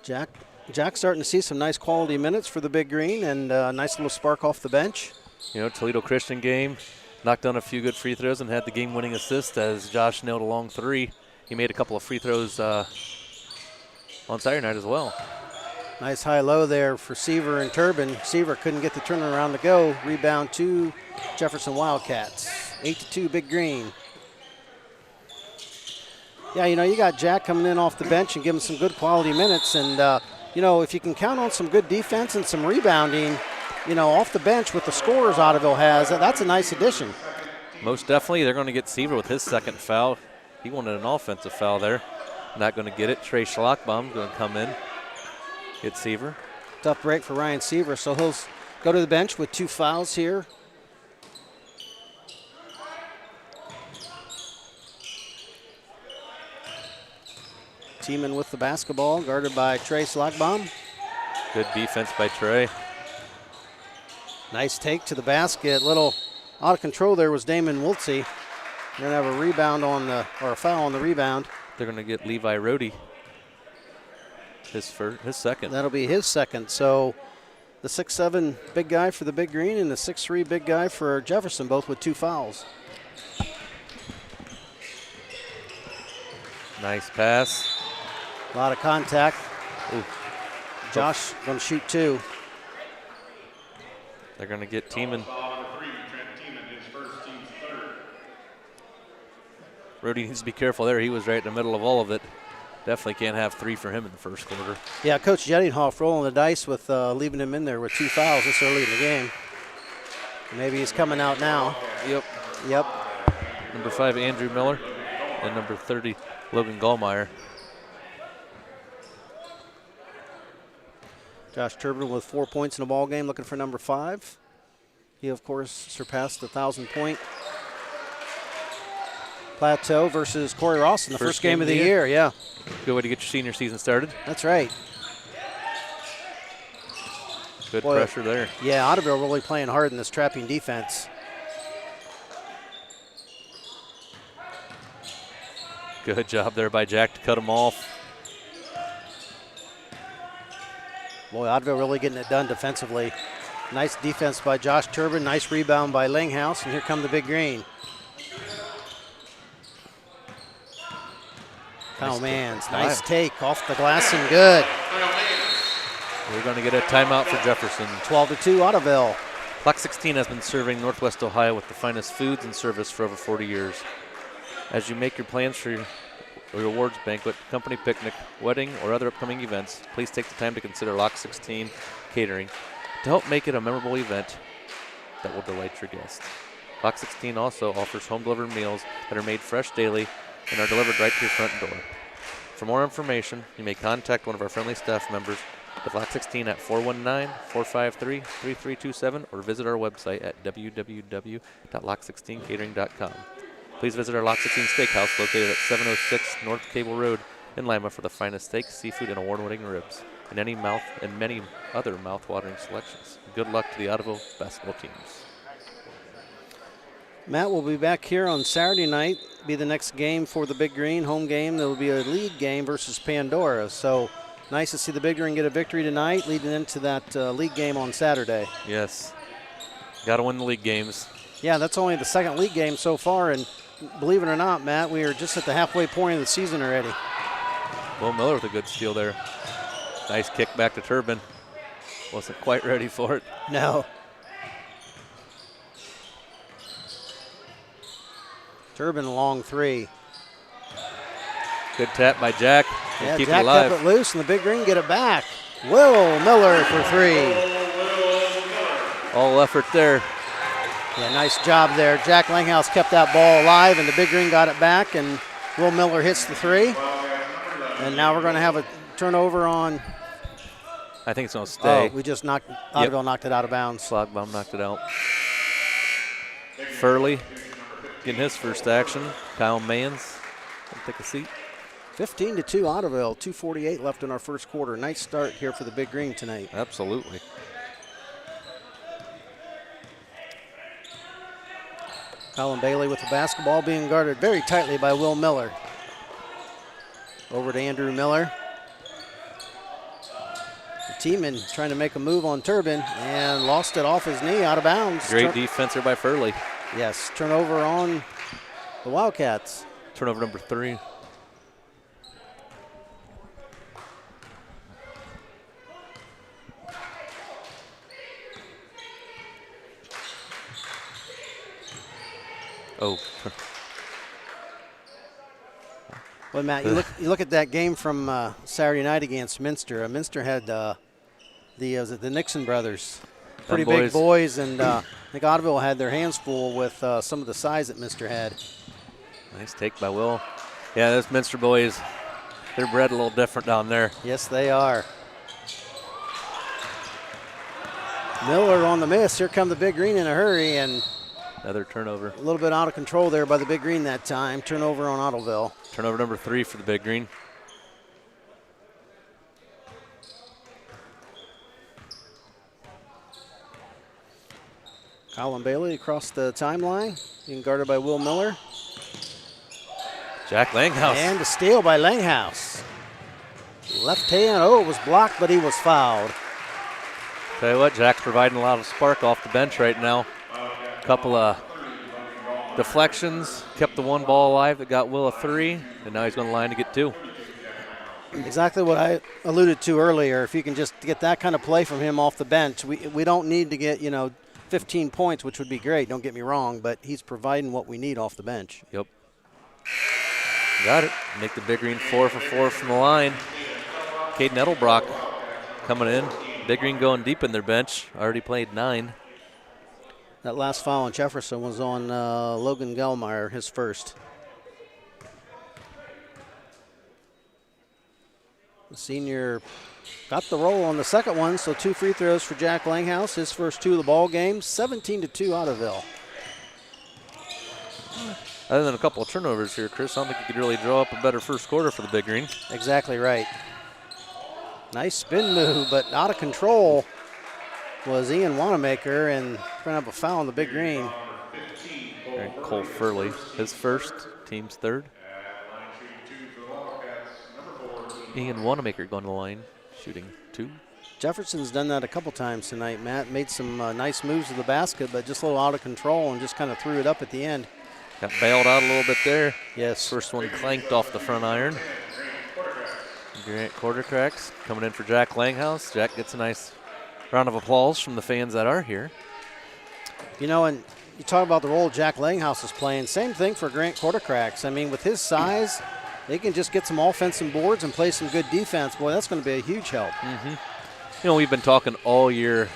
Jack's starting to see some nice quality minutes for the Big Green, and a nice little spark off the bench. You know, Toledo Christian game, knocked down a few good free throws and had the game-winning assist as Josh nailed a long 3. He made a couple of free throws on Saturday night as well. Nice high-low there for Seaver and Turbin. Seaver couldn't get the turnaround to go. Rebound to Jefferson Wildcats. 8-2 Big Green. Yeah, you know, you got Jack coming in off the bench and giving some good quality minutes. And, you know, if you can count on some good defense and some rebounding, you know, off the bench with the scorers Ottoville has, that's a nice addition. Most definitely. They're going to get Seaver with his second foul. He wanted an offensive foul there. Not going to get it. Trey Schlockbaum going to come in. Get Seaver. Tough break for Ryan Seaver, so he'll go to the bench with 2 fouls here. Tiemann with the basketball, guarded by Trey Schlockbaum. Good defense by Trey. Nice take to the basket. Little out of control there was Damon Wiltsey. We're going to have a rebound or a foul on the rebound. They're going to get Levi Rohde. His second. That'll be his second. So the 6'7" big guy for the Big Green and the 6'3" big guy for Jefferson, both with 2 fouls. Nice pass. A lot of contact. Ooh. Josh going to shoot 2. They're going to get Tiemann. Rohde needs to be careful there. He was right in the middle of all of it. Definitely can't have 3 for him in the first quarter. Yeah, Coach Jettinghoff rolling the dice with leaving him in there with 2 fouls this early in the game. Maybe he's coming out now. Yep. Number 5, Andrew Miller, and number 30, Logan Gallmeyer. Josh Turbin with 4 points in the ball game, looking for number 5. He, of course, surpassed the 1,000-point plateau versus Corey Ross in the first game of the year. Yeah. Good way to get your senior season started. That's right. Good pressure there. Yeah, Ottoville really playing hard in this trapping defense. Good job there by Jack to cut him off. Boy, Ottoville really getting it done defensively. Nice defense by Josh Turbin. Nice rebound by Langhouse. And here come the Big Green. Kyle Mans, nice take off the glass and good. We're going to get a timeout for Jefferson. 12-2 Ottoville. Clock 16 has been serving Northwest Ohio with the finest foods and service for over 40 years. As you make your plans for your rewards banquet, company picnic, wedding, or other upcoming events, please take the time to consider Lock 16 Catering to help make it a memorable event that will delight your guests. Lock 16 also offers home-delivered meals that are made fresh daily and are delivered right to your front door. For more information, you may contact one of our friendly staff members with Lock 16 at 419-453-3327 or visit our website at www.lock16catering.com. Please visit our Lock 16 Steakhouse located at 706 North Cable Road in Lima for the finest steak, seafood, and award-winning ribs, and many other mouth-watering selections. Good luck to the Ottoville basketball teams. Matt will be back here on Saturday night, be the next game for the Big Green, home game. There will be a league game versus Pandora. So nice to see the Big Green get a victory tonight, leading into that league game on Saturday. Yes. Got to win the league games. Yeah, that's only the second league game so far, and believe it or not, Matt, we are just at the halfway point of the season already. Will Miller with a good steal there. Nice kick back to Turbin. Wasn't quite ready for it. No. Turbin long 3. Good tap by Jack. Yeah, keep Jack it alive. kept it loose, and the Big Green get it back. Will Miller for 3. All effort there. Yeah, nice job there. Jack Langhouse kept that ball alive, and the Big Green got it back, and Will Miller hits the three. And now we're going to have a turnover on. I think it's going to stay. Oh, we just knocked, Ottoville knocked it out of bounds. Slogbaum knocked it out. Furley getting his first action. Kyle Mans, take a seat. 15-2 Ottoville, 2:48 left in our first quarter. Nice start here for the Big Green tonight. Absolutely. Colin Bailey with the basketball, being guarded very tightly by Will Miller. Over to Andrew Miller. The teamman trying to make a move on Turbin and lost it off his knee, out of bounds. Great defense here by Furley. Yes, turnover on the Wildcats. Turnover number 3. Oh. Well, Matt, you look at that game from Saturday night against Minster. Minster had the Nixon brothers, pretty big boys, and I think Ottoville had their hands full with some of the size that Minster had. Nice take by Will. Yeah, those Minster boys, they're bred a little different down there. Yes, they are. Miller on the miss. Here come the Big Green in a hurry, and another turnover. A little bit out of control there by the Big Green that time. Turnover on Ottoville. Turnover number 3 for the Big Green. Colin Bailey across the timeline, being guarded by Will Miller. Jack Langhouse. And a steal by Langhouse. Left hand, oh, it was blocked, but he was fouled. Tell you what, Jack's providing a lot of spark off the bench right now. A couple of deflections, kept the one ball alive that got Will a 3, and now he's going to line to get 2. Exactly what I alluded to earlier. If you can just get that kind of play from him off the bench, we don't need to get, 15 points, which would be great, don't get me wrong, but he's providing what we need off the bench. Yep. Got it. Make the Big Green 4 for 4 from the line. Caden Edelbrock coming in. Big Green going deep in their bench. Already played 9. That last foul on Jefferson was on Logan Gellmeyer, his first. The senior got the roll on the second one, so 2 free throws for Jack Langhouse, his first 2 of the ball game. 17-2 Ottoville. Other than a couple of turnovers here, Chris, I don't think you could really draw up a better first quarter for the Big Green. Exactly right. Nice spin move, but out of control was Ian Wanamaker, and we're going to have a foul on the Big Green. All right, Cole Furley, his first, team's third. Ian Wanamaker going to the line, shooting 2. Jefferson's done that a couple times tonight, Matt. Made some nice moves to the basket, but just a little out of control and just kind of threw it up at the end. Got bailed out a little bit there. Yes. First one clanked off the front iron. Grant Quartercracks coming in for Jack Langhouse. Jack gets a nice round of applause from the fans that are here. And you talk about the role Jack Langhouse is playing. Same thing for Grant Quartercracks. I mean, with his size, they can just get some offensive boards and play some good defense. Boy, that's going to be a huge help. Mm-hmm. We've been talking all year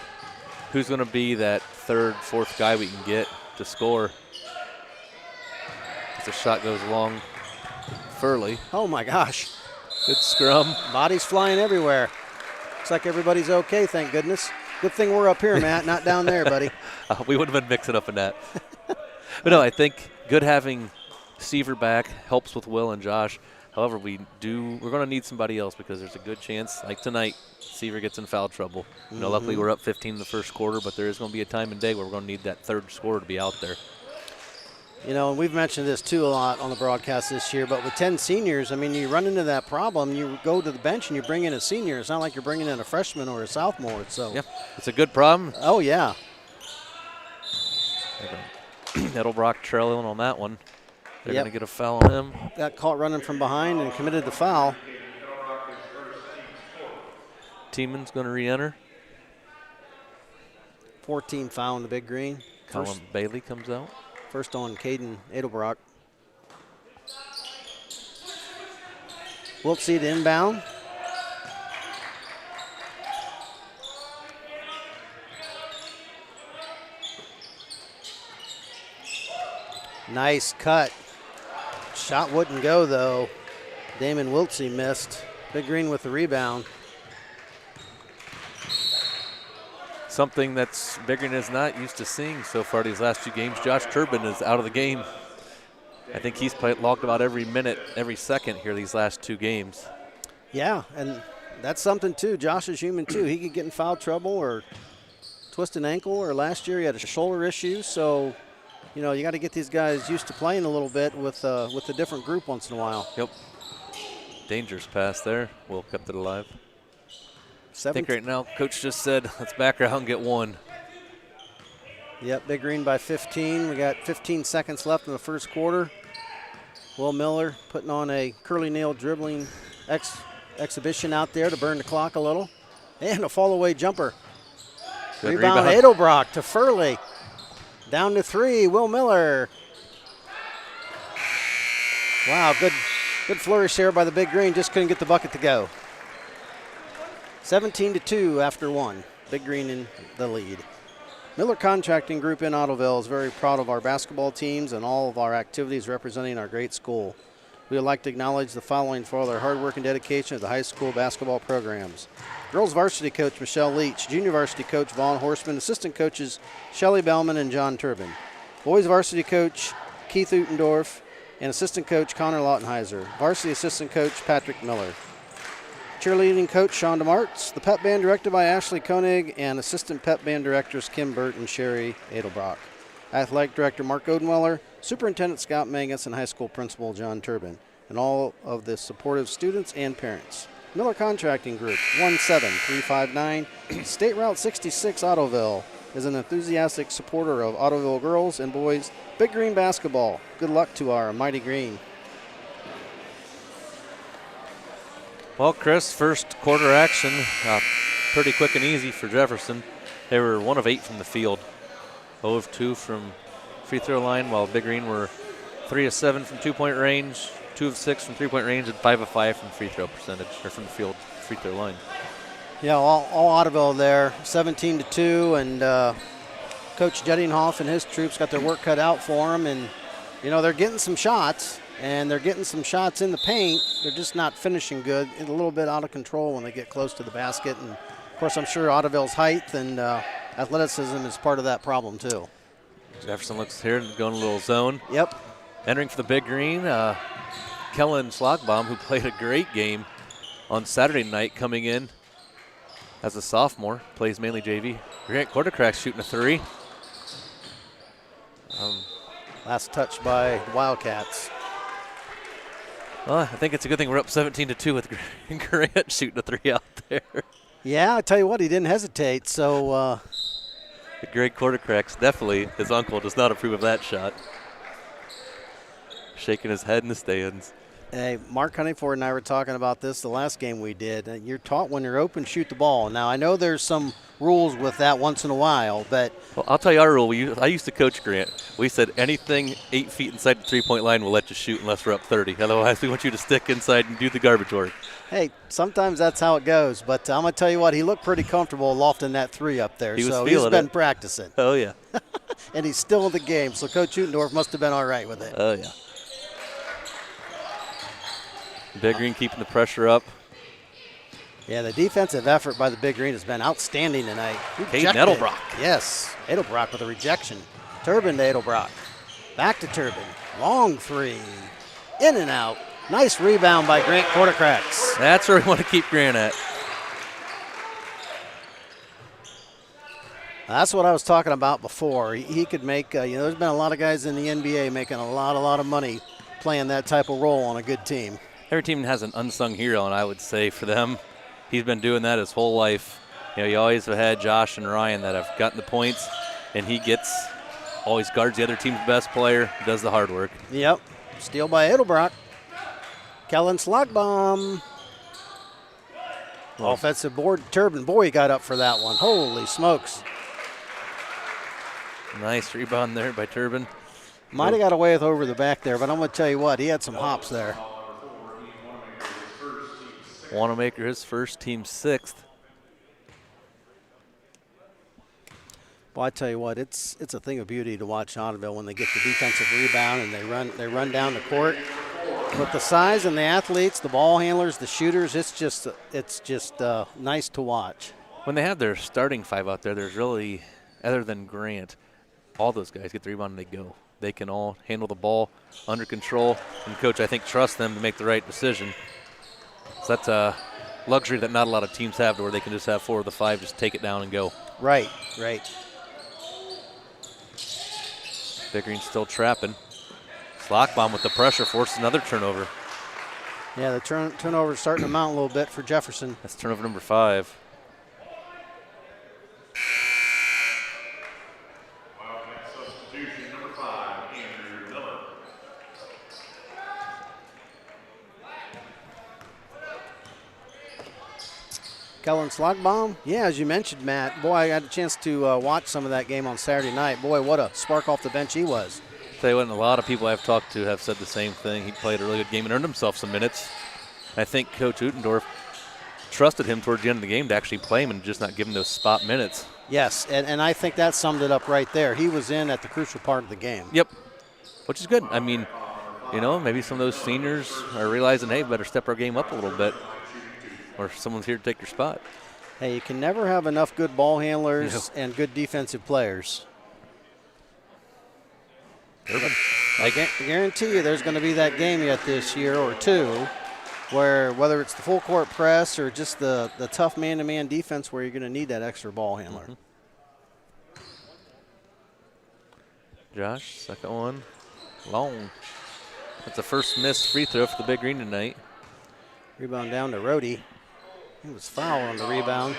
who's going to be that 3rd, 4th guy we can get to score. As the shot goes long, Furley. Oh, my gosh. Good scrum. Bodies flying everywhere. Looks like everybody's okay, thank goodness. Good thing we're up here, Matt, not down there, buddy. We would have been mixing up in that. But no, I think good having Seaver back helps with Will and Josh. However, we're going to need somebody else because there's a good chance, like tonight, Seaver gets in foul trouble. Luckily we're up 15 in the first quarter, but there is going to be a time and day where we're going to need that 3rd scorer to be out there. And we've mentioned this too a lot on the broadcast this year, but with 10 seniors, I mean, you run into that problem. You go to the bench and you bring in a senior. It's not like you're bringing in a freshman or a sophomore. So yeah, it's a good problem. Oh, yeah. Edelbrock trailing on that one. They're going to get a foul on him. Got caught running from behind and committed the foul. Teeman's going to re-enter. 14 foul in the Big Green. Colin Bailey comes out. First on Caden Edelbrock. Wiltsey to inbound. Nice cut. Shot wouldn't go, though. Damon Wiltsey missed. Big Green with the rebound. Something that's Big Green is not used to seeing so far these last 2 games. Josh Turbin is out of the game. I think he's logged about every minute, every second here these last 2 games. Yeah, and that's something, too. Josh is human, too. He could get in foul trouble or twist an ankle, or last year he had a shoulder issue. So, you know, you got to get these guys used to playing a little bit with a different group once in a while. Yep. Dangerous pass there. Will kept it alive. I think right now, Coach just said, let's back her out and get 1. Yep, Big Green by 15. We got 15 seconds left in the first quarter. Will Miller putting on a curly nail dribbling exhibition out there to burn the clock a little. And a fall-away jumper. Good Rebound Edelbrock to Furley. Down to 3, Will Miller. Wow, good flourish there by the Big Green. Just couldn't get the bucket to go. 17-2 after 1. Big Green in the lead. Miller Contracting Group in Ottoville is very proud of our basketball teams and all of our activities representing our great school. We would like to acknowledge the following for all their hard work and dedication to the high school basketball programs. Girls varsity coach Michelle Leach, junior varsity coach Vaughn Horseman, assistant coaches Shelley Bellman and John Turbin. Boys varsity coach Keith Utendorf and assistant coach Connor Lautenheiser. Varsity assistant coach Patrick Miller. Cheerleading coach Sean DeMartz. The pep band directed by Ashley Koenig and assistant pep band directors Kim Burt and Sherry Edelbrock. Athletic director Mark Odenweller, superintendent Scott Mangus, and high school principal John Turbin, and all of the supportive students and parents. Miller Contracting Group, 17359, State Route 66, Ottoville, is an enthusiastic supporter of Ottoville girls and boys Big Green basketball. Good luck to our mighty Green. Well, Chris, first quarter action, pretty quick and easy for Jefferson. They were 1 of 8 from the field, 0 of 2 from free throw line, while Big Green were 3 of 7 from 2-point range, 2 of 6 from 3-point range, and 5 of 5 from free throw percentage, or from the field free throw line. Yeah, all Ottoville there, 17-2, and Coach Jettinghoff and his troops got their work cut out for them, and you know they're getting some shots. And they're getting some shots in the paint. They're just not finishing good. It's a little bit out of control when they get close to the basket. And, of course, I'm sure Ottoville's height and athleticism is part of that problem, too. Jefferson looks here and going a little zone. Yep. Entering for the Big Green, Kellen Schlagbaum, who played a great game on Saturday night, coming in as a sophomore, plays mainly JV. Grant Quartercrack's shooting a 3. Last touch by the Wildcats. Well, I think it's a good thing we're up 17-2 with Grant shooting a 3 out there. Yeah, I tell you what, he didn't hesitate. So Greg Quartercracks, definitely, his uncle does not approve of that shot. Shaking his head in the stands. Hey, Mark Honeyford and I were talking about this the last game we did. You're taught when you're open, shoot the ball. Now, I know there's some rules with that once in a while, but... Well, I'll tell you our rule. I used to coach Grant. We said anything 8 feet inside the three-point line we'll let you shoot unless we're up 30. Otherwise, we want you to stick inside and do the garbage work. Hey, sometimes that's how it goes. But I'm going to tell you what, he looked pretty comfortable lofting that 3 up there. He was so feeling he's been it. practicing. Oh, yeah. And he's still in the game, so Coach Utendorf must have been all right with it. Oh, yeah. Big Green keeping the pressure up. Yeah, the defensive effort by the Big Green has been outstanding tonight. Caden Edelbrock. Yes, Edelbrock with a rejection. Turbin to Edelbrock. Back to Turbin. Long 3. In and out. Nice rebound by Grant Quartercracks. That's where we want to keep Grant at. That's what I was talking about before. He could make, there's been a lot of guys in the NBA making a lot of money playing that type of role on a good team. Every team has an unsung hero, and I would say for them, he's been doing that his whole life. You know, you always have had Josh and Ryan that have gotten the points, and he always guards the other team's best player, does the hard work. Yep. Steal by Edelbrock. Kellen Schlagbaum. Offensive board, Turbin. Boy, he got up for that one. Holy smokes. Nice rebound there by Turbin. Might have got away with over the back there, but I'm going to tell you what, he had some hops there. Wanamaker his first, team 6th. Well, I tell you what, it's a thing of beauty to watch Ottoville when they get the defensive rebound and they run down the court. With the size and the athletes, the ball handlers, the shooters, it's just nice to watch. When they have their starting five out there, there's really, other than Grant, all those guys get the rebound and they go. They can all handle the ball under control, and Coach, I think, trusts them to make the right decision. So that's a luxury that not a lot of teams have, to where they can just have 4 of the 5 just take it down and go. Right. Big Green still trapping. Slockbaum with the pressure forces another turnover. Yeah, the turnover is starting to mount a little bit for Jefferson. That's turnover number 5. Substitution number 5, Andrew Miller. Kellen Slockbaum, yeah, as you mentioned, Matt, boy, I had a chance to watch some of that game on Saturday night. Boy, what a spark off the bench he was. Tell you what, and a lot of people I've talked to have said the same thing. He played a really good game and earned himself some minutes. I think Coach Utendorf trusted him towards the end of the game to actually play him and just not give him those spot minutes. Yes, and I think that summed it up right there. He was in at the crucial part of the game. Yep, which is good. I mean, maybe some of those seniors are realizing, hey, better step our game up a little bit, or someone's here to take your spot. Hey, you can never have enough good ball handlers and good defensive players. I guarantee you there's going to be that game yet this year or two where whether it's the full court press or just the tough man-to-man defense where you're going to need that extra ball handler. Mm-hmm. Josh, second one, long. That's the first missed free throw for the Big Green tonight. Rebound down to Rhodey. He was fouled on the rebound.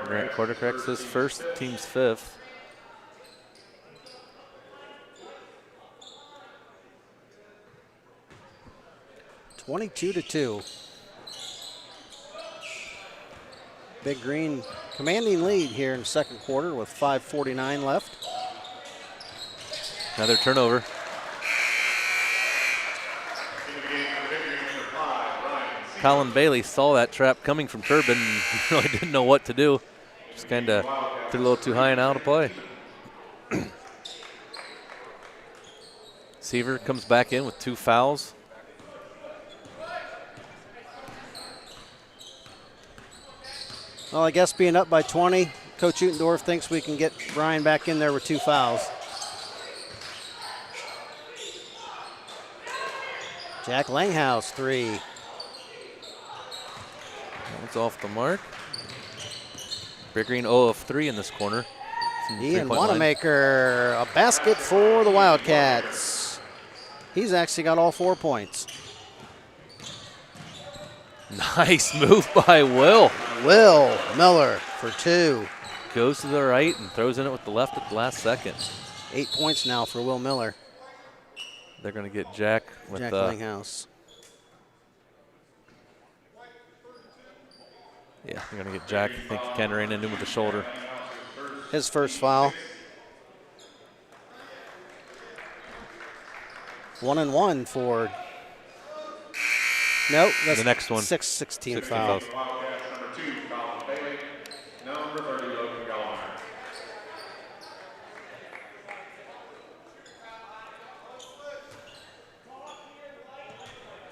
Grant quarter corrects his first, team's 5th. (22-2). Big Green commanding lead here in the second quarter with 5:49 left. Another turnover. Colin Bailey saw that trap coming from Turbin and really didn't know what to do. Just kind of threw a little too high and out of play. Seaver comes back in with 2 fouls. Well, I guess being up by 20, Coach Utendorf thinks we can get Brian back in there with 2 fouls. Jack Langhouse, 3. That's off the mark. Big Green 0 of 3 in this corner. Ian Wanamaker, a basket for the Wildcats. He's actually got all 4 points. Nice move by Will. Will Miller for 2. Goes to the right and throws in it with the left at the last second. 8 points now for Will Miller. They're going to get Jack with Jack Langhouse. Yeah, they're going to get Jack. I think Ken ran into him with the shoulder. His first foul. 1-1 for. Nope, that's the next one. 16 foul. Number 2, Colin Bailey. Number 30, Logan Gallagher.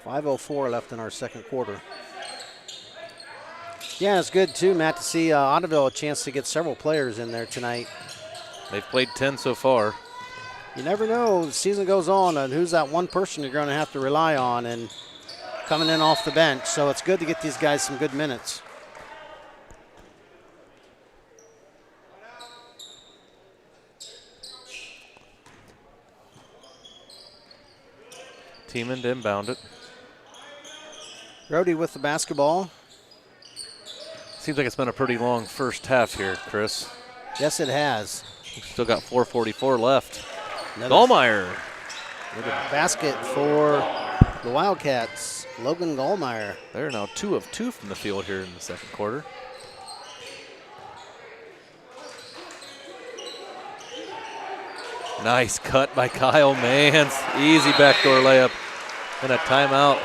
5:04 left in our second quarter. Yeah, it's good too, Matt, to see Ottoville a chance to get several players in there tonight. They've played 10 so far. You never know, the season goes on, and who's that one person you're going to have to rely on and coming in off the bench. So it's good to get these guys some good minutes. Tiemann to inbound it. Rhodey with the basketball. Seems like it's been a pretty long first half here, Chris. Yes, it has. We've still got 4:44 left. Another Gallmeyer. basket for the Wildcats. Logan Gallmeyer. They're now 2 of 2 from the field here in the second quarter. Nice cut by Kyle Mans. Easy backdoor layup. And a timeout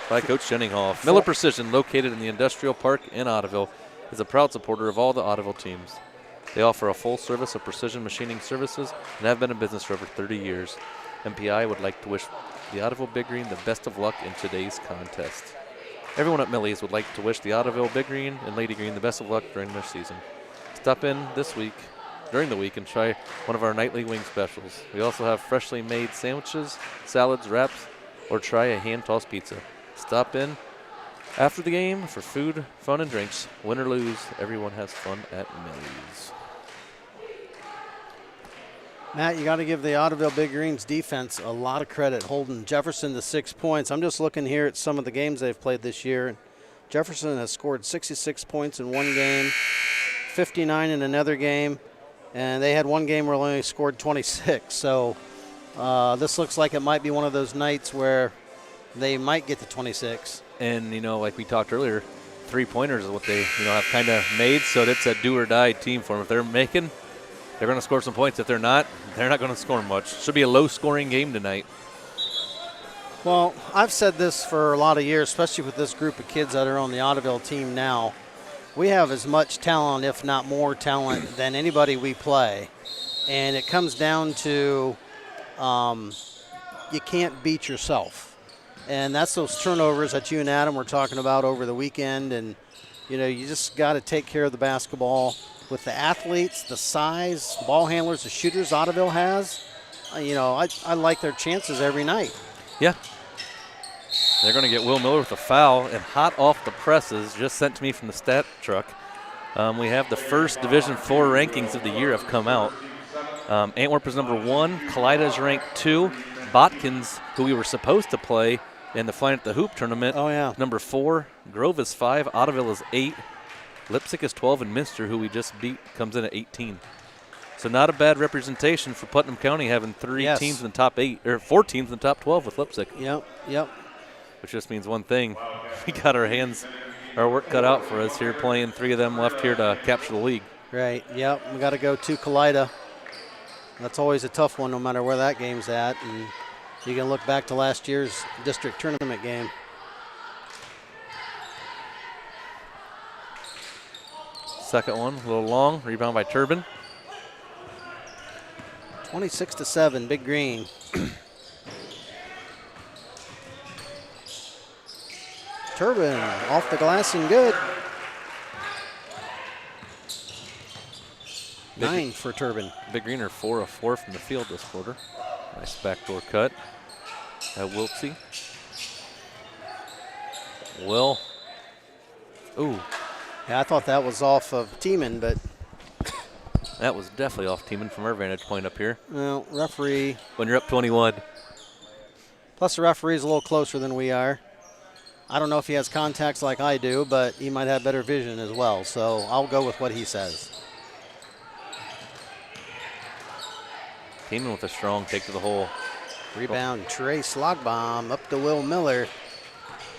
by Coach Jenninghoff. Miller Precision, located in the Industrial Park in Ottoville, is a proud supporter of all the Ottoville teams. They offer a full service of precision machining services and have been in business for over 30 years. MPI would like to wish the Ottoville Big Green the best of luck in today's contest. Everyone at Millie's would like to wish the Ottoville Big Green and Lady Green the best of luck during their season. Stop in during the week and try one of our nightly wing specials. We also have freshly made sandwiches, salads, wraps, or try a hand-tossed pizza. Stop in after the game for food, fun, and drinks. Win or lose, everyone has fun at Millie's. Matt, you got to give the Ottoville Big Greens defense a lot of credit, holding Jefferson to 6 points. I'm just looking here at some of the games they've played this year. Jefferson has scored 66 points in one game, 59 in another game, and they had one game where they only scored 26. So this looks like it might be one of those nights where they might get to 26. And, like we talked earlier, three-pointers is what they, have kind of made, so it's a do-or-die team for them. If they're making, they're going to score some points. If they're not going to score much. Should be a low-scoring game tonight. Well, I've said this for a lot of years, especially with this group of kids that are on the Ottoville team now. We have as much talent, if not more talent, than anybody we play. And it comes down to you can't beat yourself. And that's those turnovers that you and Adam were talking about over the weekend. And, you just got to take care of the basketball. With the athletes, the size, ball handlers, the shooters Ottoville has, I like their chances every night. Yeah. They're going to get Will Miller with a foul, and hot off the presses, just sent to me from the stat truck. We have the first Division IV rankings of the year have come out. Antwerp is number 1. Kalida is ranked 2. Botkins, who we were supposed to play in the Flying at the Hoop tournament, number 4. Grove is 5. Ottoville is 8. Lipsick is 12, and Minster, who we just beat, comes in at 18. So not a bad representation for Putnam County, having 3 teams in the top 8, or 4 teams in the top 12 with Lipsick. Yep. Which just means one thing. We got our work cut out for us here, playing 3 of them left here to capture the league. Right, yep. We got to go to Kalida. That's always a tough one no matter where that game's at. And you can look back to last year's district tournament game. Second one, a little long, rebound by Turbin. 26-7, Big Green. Turbin off the glass and good. 9 for Turbin. Big Green are 4 of 4 from the field this quarter. Nice backdoor cut at Wiltsey. Will. Ooh. Yeah, I thought that was off of Tiemann, but that was definitely off Tiemann from our vantage point up here. Well, referee. When you're up 21. Plus the referee's a little closer than we are. I don't know if he has contacts like I do, but he might have better vision as well, so I'll go with what he says. Tiemann with a strong take to the hole. Rebound, Trey Slogbomb up to Will Miller.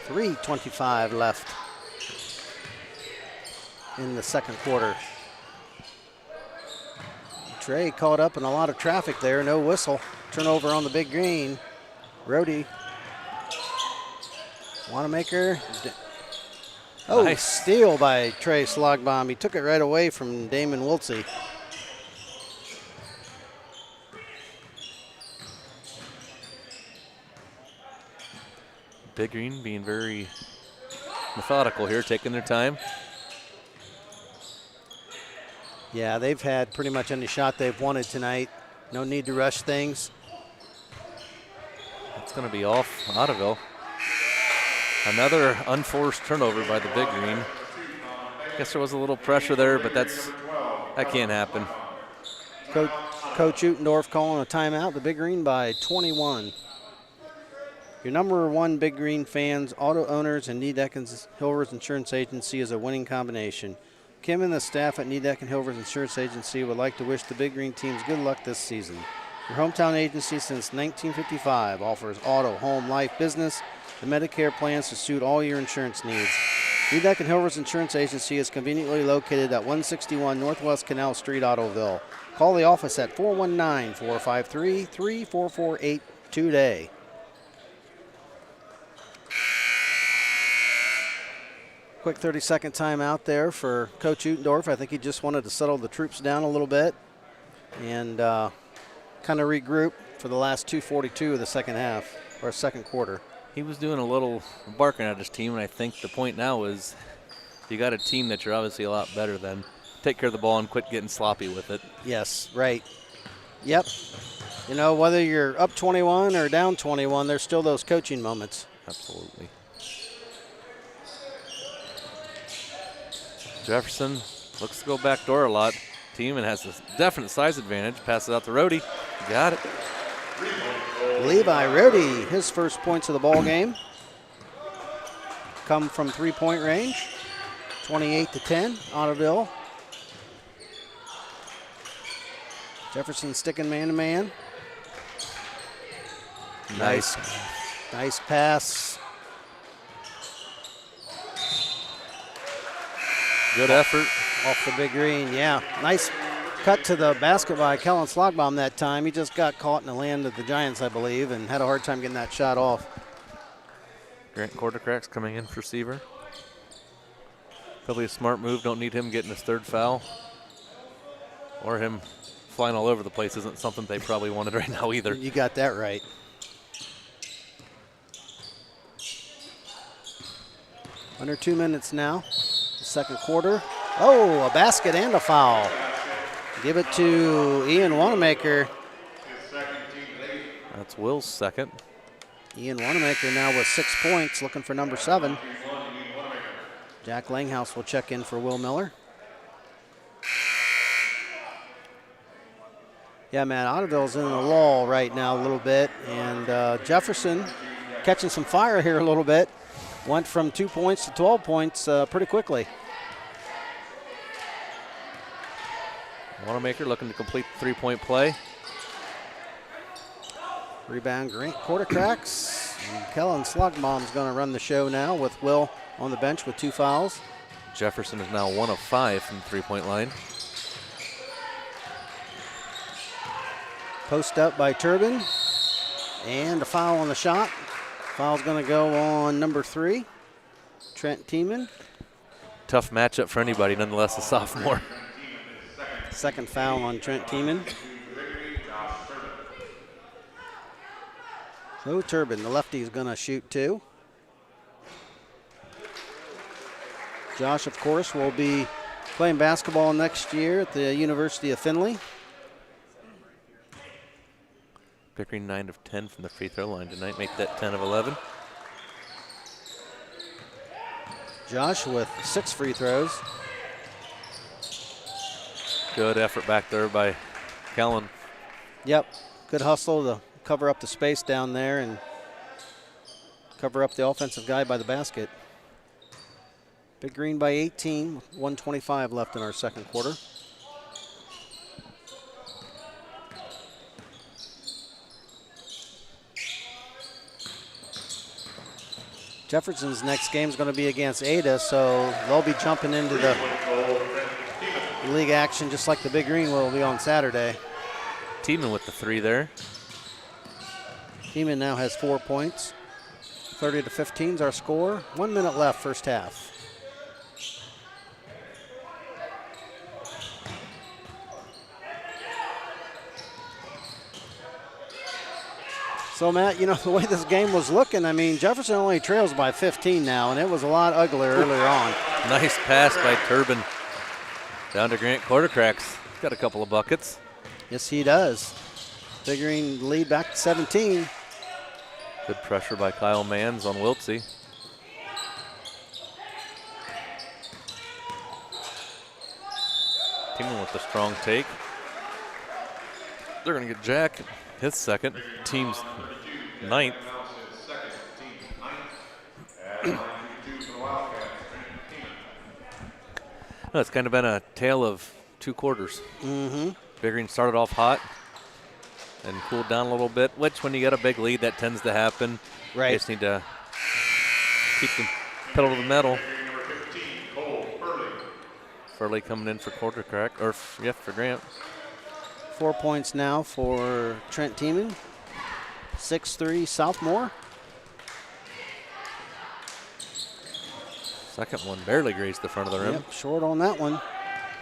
3:25 left in the second quarter. Trey caught up in a lot of traffic there, no whistle. Turnover on the Big Green. Rhodey. Wanamaker. Nice steal by Trey Slogbomb. He took it right away from Damon Wiltsey. Big Green being very methodical here, taking their time. Yeah, they've had pretty much any shot they've wanted tonight. No need to rush things. It's going to be off Ottoville. Another unforced turnover by the Big Green. Guess there was a little pressure there, but that can't happen. Coach Utendorf calling a timeout. The Big Green by 21. Your number 1 Big Green fans, auto owners, and Niedecken Hilvers Insurance Agency is a winning combination. Kim and the staff at Niedecken Hilvers Insurance Agency would like to wish the Big Green teams good luck this season. Your hometown agency since 1955 offers auto, home, life, business, and Medicare plans to suit all your insurance needs. Niedecken Hilvers Insurance Agency is conveniently located at 161 Northwest Canal Street, Ottoville. Call the office at 419-453-3448 today. Quick 30-second timeout there for Coach Utendorf. I think he just wanted to settle the troops down a little bit and kind of regroup for the last 2:42 of the second half, or second quarter. He was doing a little barking at his team, and I think the point now is you got a team that you're obviously a lot better than. Take care of the ball and quit getting sloppy with it. Yes, right. Yep. You know, whether you're up 21 or down 21, there's still those coaching moments. Absolutely. Jefferson looks to go back door a lot. Team and has a definite size advantage. Passes out to Rhodey. Got it. Levi Rhodey, his first points of the ball game come from three-point range. 28-10, Ottoville. Jefferson sticking man-to-man. Nice pass. Good effort. Off the big green, yeah. Nice cut to the basket by Kellen Slogbaum that time. He just got caught in the land of the Giants, I believe, and had a hard time getting that shot off. Grant Quartercracks coming in for Seaver. Probably a smart move. Don't need him getting his third foul. Or him flying all over the place isn't something they probably wanted right now either. You got that right. Under 2 minutes now. The second quarter. Oh, a basket and a foul. Give it to Ian Wanamaker. That's Will's second. Ian Wanamaker now with 6 points, looking for number 7. Jack Langhouse will check in for Will Miller. Yeah, man, Ottoville's in a lull right now a little bit, and Jefferson catching some fire here a little bit. Went from 2 points to 12 points pretty quickly. Wanamaker looking to complete the three-point play. Rebound, Grant Quartercracks. And Kellen Slugbaum's going to run the show now with Will on the bench with 2 fouls. Jefferson is now 1 of 5 from the three-point line. Post up by Turbin. And a foul on the shot. Foul's going to go on number 3, Trent Tiemann. Tough matchup for anybody, nonetheless, a sophomore. Second foul on Trent Tiemann. So Turbin, the lefty, is going to shoot 2. Josh, of course, will be playing basketball next year at the University of Findlay. Pickering 9 of 10 from the free throw line tonight. Make that 10 of 11. Josh with 6 free throws. Good effort back there by Kellen. Yep, good hustle to cover up the space down there and cover up the offensive guy by the basket. Big Green by 18, 1:25 left in our second quarter. Jefferson's next game is going to be against Ada, so they'll be jumping into the league action just like the Big Green will be on Saturday. Tiemann with the 3 there. Tiemann now has 4 points. 30-15 is our score. 1 minute left, first half. So, Matt, you know, the way this game was looking, I mean, Jefferson only trails by 15 now, and it was a lot uglier earlier on. Nice pass by Turbin. Down to Grant Quartercracks. Got a couple of buckets. Yes, he does. Big Green lead back to 17. Good pressure by Kyle Manns on Wiltsey. Tiemann with the strong take. They're going to get Jack his second. Team's 9th. No, it's kind of been a tale of 2 quarters. Mm-hmm. Big Green started off hot and cooled down a little bit, which when you get a big lead, that tends to happen. Right. You just need to keep the pedal to the metal. Furley coming in for Quartercrack, or for Grant. 4 points now for Trent Tiemann. 6'3", sophomore. Second one barely grazed the front of the rim. Yep, short on that one.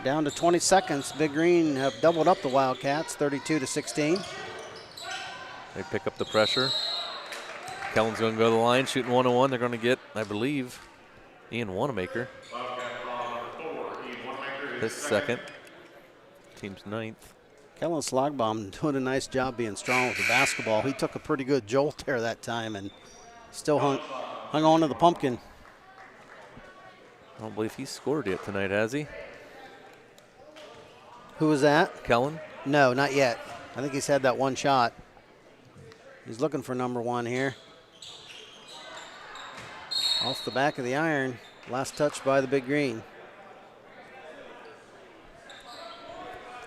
Down to 20 seconds. Big Green have doubled up the Wildcats, 32-16. They pick up the pressure. Kellen's going to go to the line, shooting 1-on-1. They're going to get, I believe, Ian Wanamaker. His second. Team's ninth. Kellen Slogbaum doing a nice job being strong with the basketball. He took a pretty good jolt there that time and still hung on to the pumpkin. I don't believe he's scored yet tonight, has he? Who was that? Kellen? No, not yet. I think he's had that one shot. He's looking for number one here. Off the back of the iron. Last touch by the Big Green.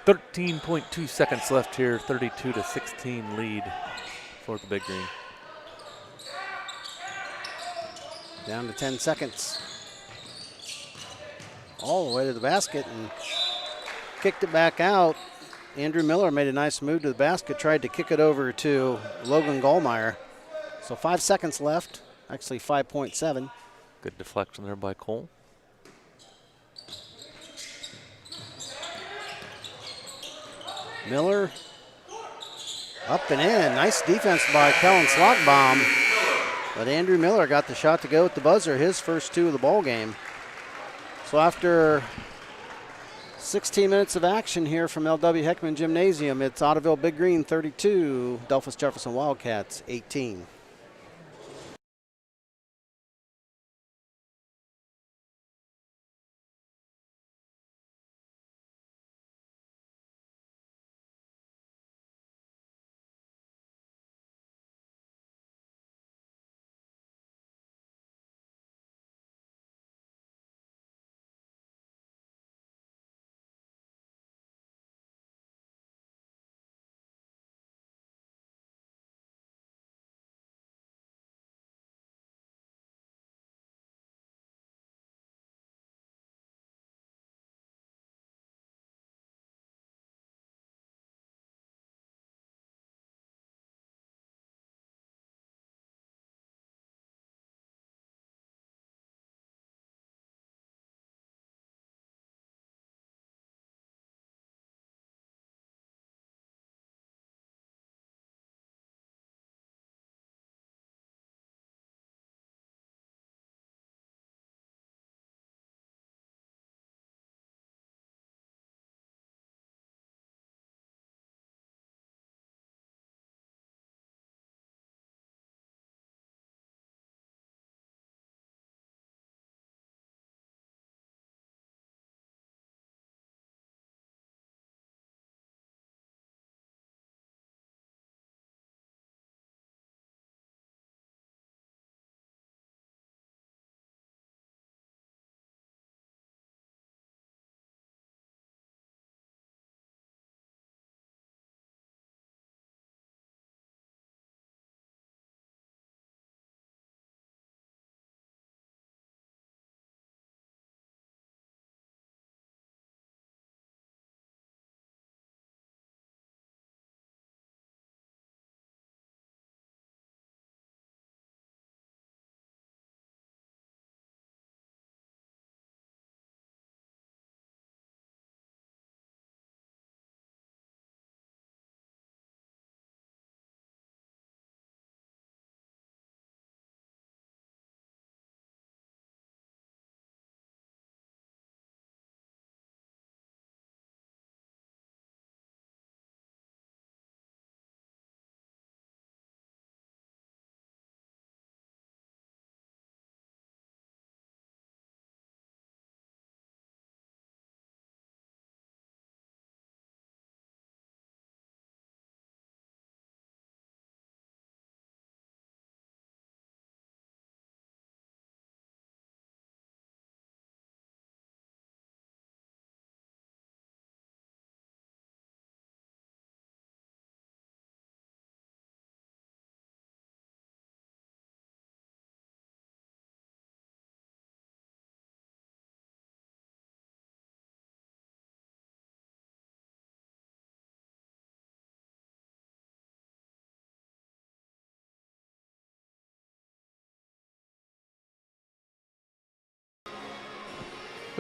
13.2 seconds left here. 32-16 lead for the Big Green. Down to 10 seconds. All the way to the basket and kicked it back out. Andrew Miller made a nice move to the basket, tried to kick it over to Logan Gallmeyer. So 5 seconds left, actually 5.7. Good deflection there by Cole. Miller up and in. Nice defense by Kellen Slogbaum. But Andrew Miller got the shot to go at the buzzer, his first two of the ball game. So after 16 minutes of action here from LW Heckman Gymnasium, it's Ottoville Big Green 32, Delphos Jefferson Wildcats 18.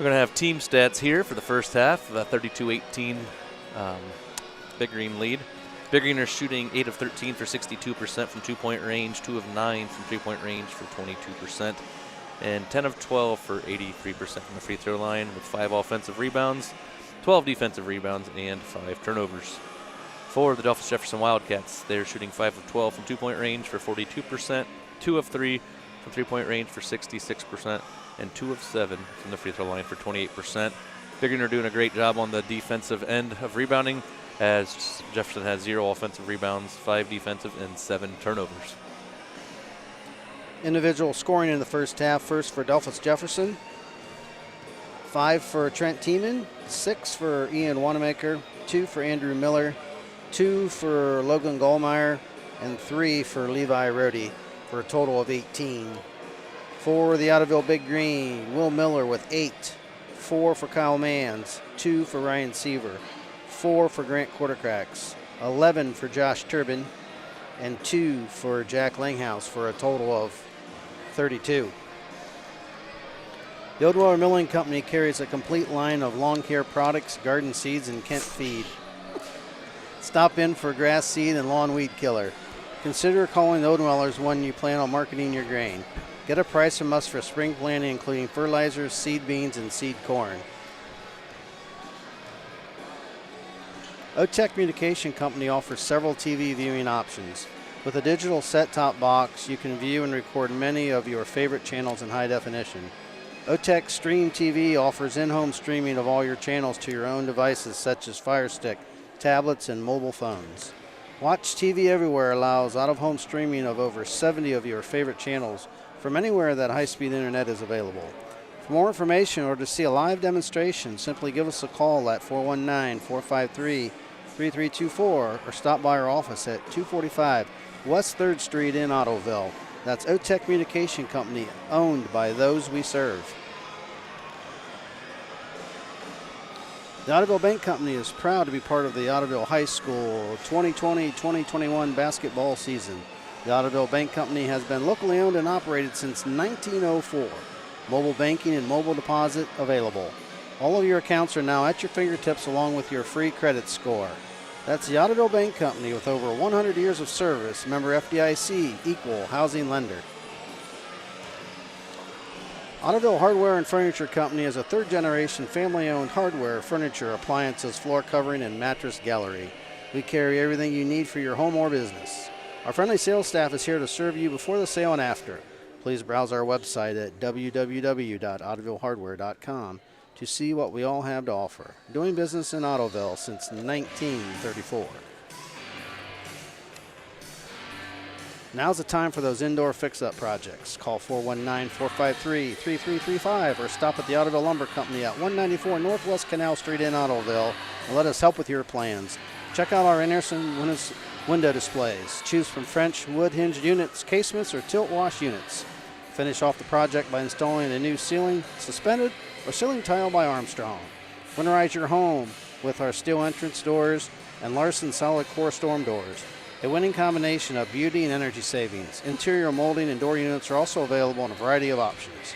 We're going to have team stats here for the first half, 32-18 Big Green lead. Big Green are shooting 8 of 13 for 62% from 2-point range, 2 of 9 from 3-point range for 22%, and 10 of 12 for 83% from the free throw line with 5 offensive rebounds, 12 defensive rebounds, and 5 turnovers. For the Delphos Jefferson Wildcats, they're shooting 5 of 12 from 2-point range for 42%, 2 of 3 from 3-point range for 66%, and 2 of 7 from the free throw line for 28%. Big Green are doing a great job on the defensive end of rebounding, as Jefferson has 0 offensive rebounds, 5 defensive, and 7 turnovers. Individual scoring in the first half. First for Delphos Jefferson, 5 for Trent Tiemann, 6 for Ian Wanamaker, 2 for Andrew Miller, 2 for Logan Gallmeyer, and 3 for Levi Rohde, for a total of 18. For the Ottoville Big Green, Will Miller with 8, 4 for Kyle Manns, 2 for Ryan Seaver, 4 for Grant Quartercracks, 11 for Josh Turbin, and 2 for Jack Langhouse, for a total of 32. The Ottoville Milling Company carries a complete line of lawn care products, garden seeds, and Kent feed. Stop in for grass seed and lawn weed killer. Consider calling the Ottovillers when you plan on marketing your grain. Get a price from us for spring planting, including fertilizers, seed beans, and seed corn. OTech Communication Company offers several TV viewing options. With a digital set-top box, you can view and record many of your favorite channels in high definition. OTech Stream TV offers in-home streaming of all your channels to your own devices such as Fire Stick, tablets, and mobile phones. Watch TV Everywhere allows out-of-home streaming of over 70 of your favorite channels from anywhere that high-speed internet is available. For more information or to see a live demonstration, simply give us a call at 419-453-3324 or stop by our office at 245 West 3rd Street in Ottoville. That's OTech Communication Company, owned by those we serve. The Ottoville Bank Company is proud to be part of the Ottoville High School 2020-2021 basketball season. The Ottoville Bank Company has been locally owned and operated since 1904. Mobile banking and mobile deposit available. All of your accounts are now at your fingertips along with your free credit score. That's the Ottoville Bank Company with over 100 years of service, member FDIC, equal housing lender. Ottoville Hardware and Furniture Company is a third-generation family-owned hardware, furniture, appliances, floor covering, and mattress gallery. We carry everything you need for your home or business. Our friendly sales staff is here to serve you before the sale and after. Please browse our website at www.ottovillehardware.com to see what we all have to offer. Doing business in Ottoville since 1934. Now's the time for those indoor fix-up projects. Call 419-453-3335 or stop at the Ottoville Lumber Company at 194 Northwest Canal Street in Ottoville and let us help with your plans. Check out our Anderson window displays. Choose from French wood-hinged units, casements, or tilt-wash units. Finish off the project by installing a new ceiling, suspended, or ceiling tile by Armstrong. Winterize your home with our steel entrance doors and Larson solid core storm doors. A winning combination of beauty and energy savings. Interior molding and door units are also available in a variety of options.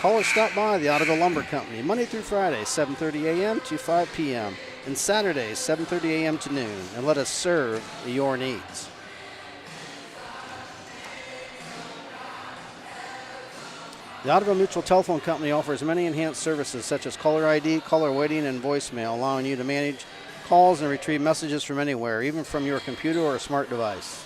Call or stop by the Ottoville Lumber Company Monday through Friday, 7:30 a.m. to 5 p.m. and Saturdays, 7:30 a.m. to noon, and let us serve your needs. The Ottoville Mutual Telephone Company offers many enhanced services such as caller ID, caller waiting, and voicemail, allowing you to manage calls and retrieve messages from anywhere, even from your computer or a smart device.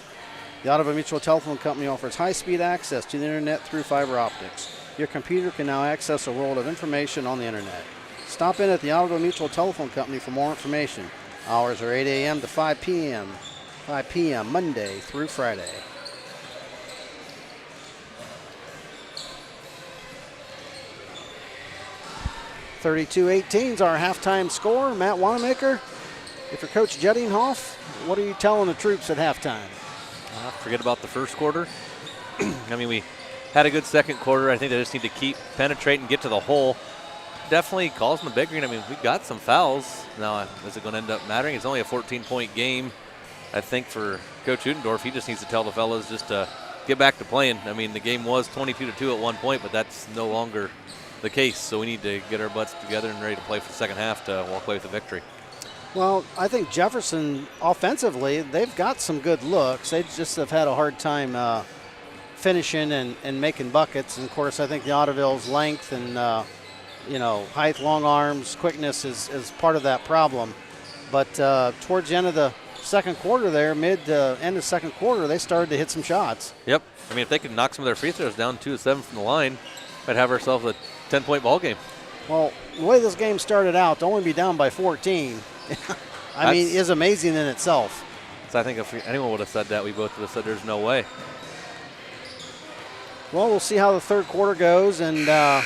The Ottoville Mutual Telephone Company offers high-speed access to the internet through fiber optics. Your computer can now access a world of information on the internet. Stop in at the Ottoville Mutual Telephone Company for more information. Hours are 8 a.m. to 5 p.m. 5 p.m. Monday through Friday. .32-18 is our halftime score. Matt Wanamaker, if you're Coach Jettinghoff, what are you telling the troops at halftime? Forget about the first quarter. I mean, we had a good second quarter. I think they just need to keep penetrating, get to the hole. Definitely calls in the Big Green. I mean, we got some fouls. Now, is it going to end up mattering? It's only a 14-point game. I think for Coach Udendorf, he just needs to tell the fellas just to get back to playing. I mean, the game was 22-2 at one point, but that's no longer the case. So we need to get our butts together and ready to play for the second half to walk away with a victory. Well, I think Jefferson offensively, they've got some good looks. They just have had a hard time finishing and making buckets. And of course, I think the Ottoville's length and height, long arms, quickness is part of that problem. But towards the end of the second quarter there, mid to end of second quarter, they started to hit some shots. Yep. I mean, if they could knock some of their free throws down 2 of 7 from the line, might have ourselves a 10-point ball game. Well, the way this game started out, to only be down by 14, I mean, is amazing in itself. So I think if anyone would have said that, we both would have said there's no way. Well, we'll see how the third quarter goes and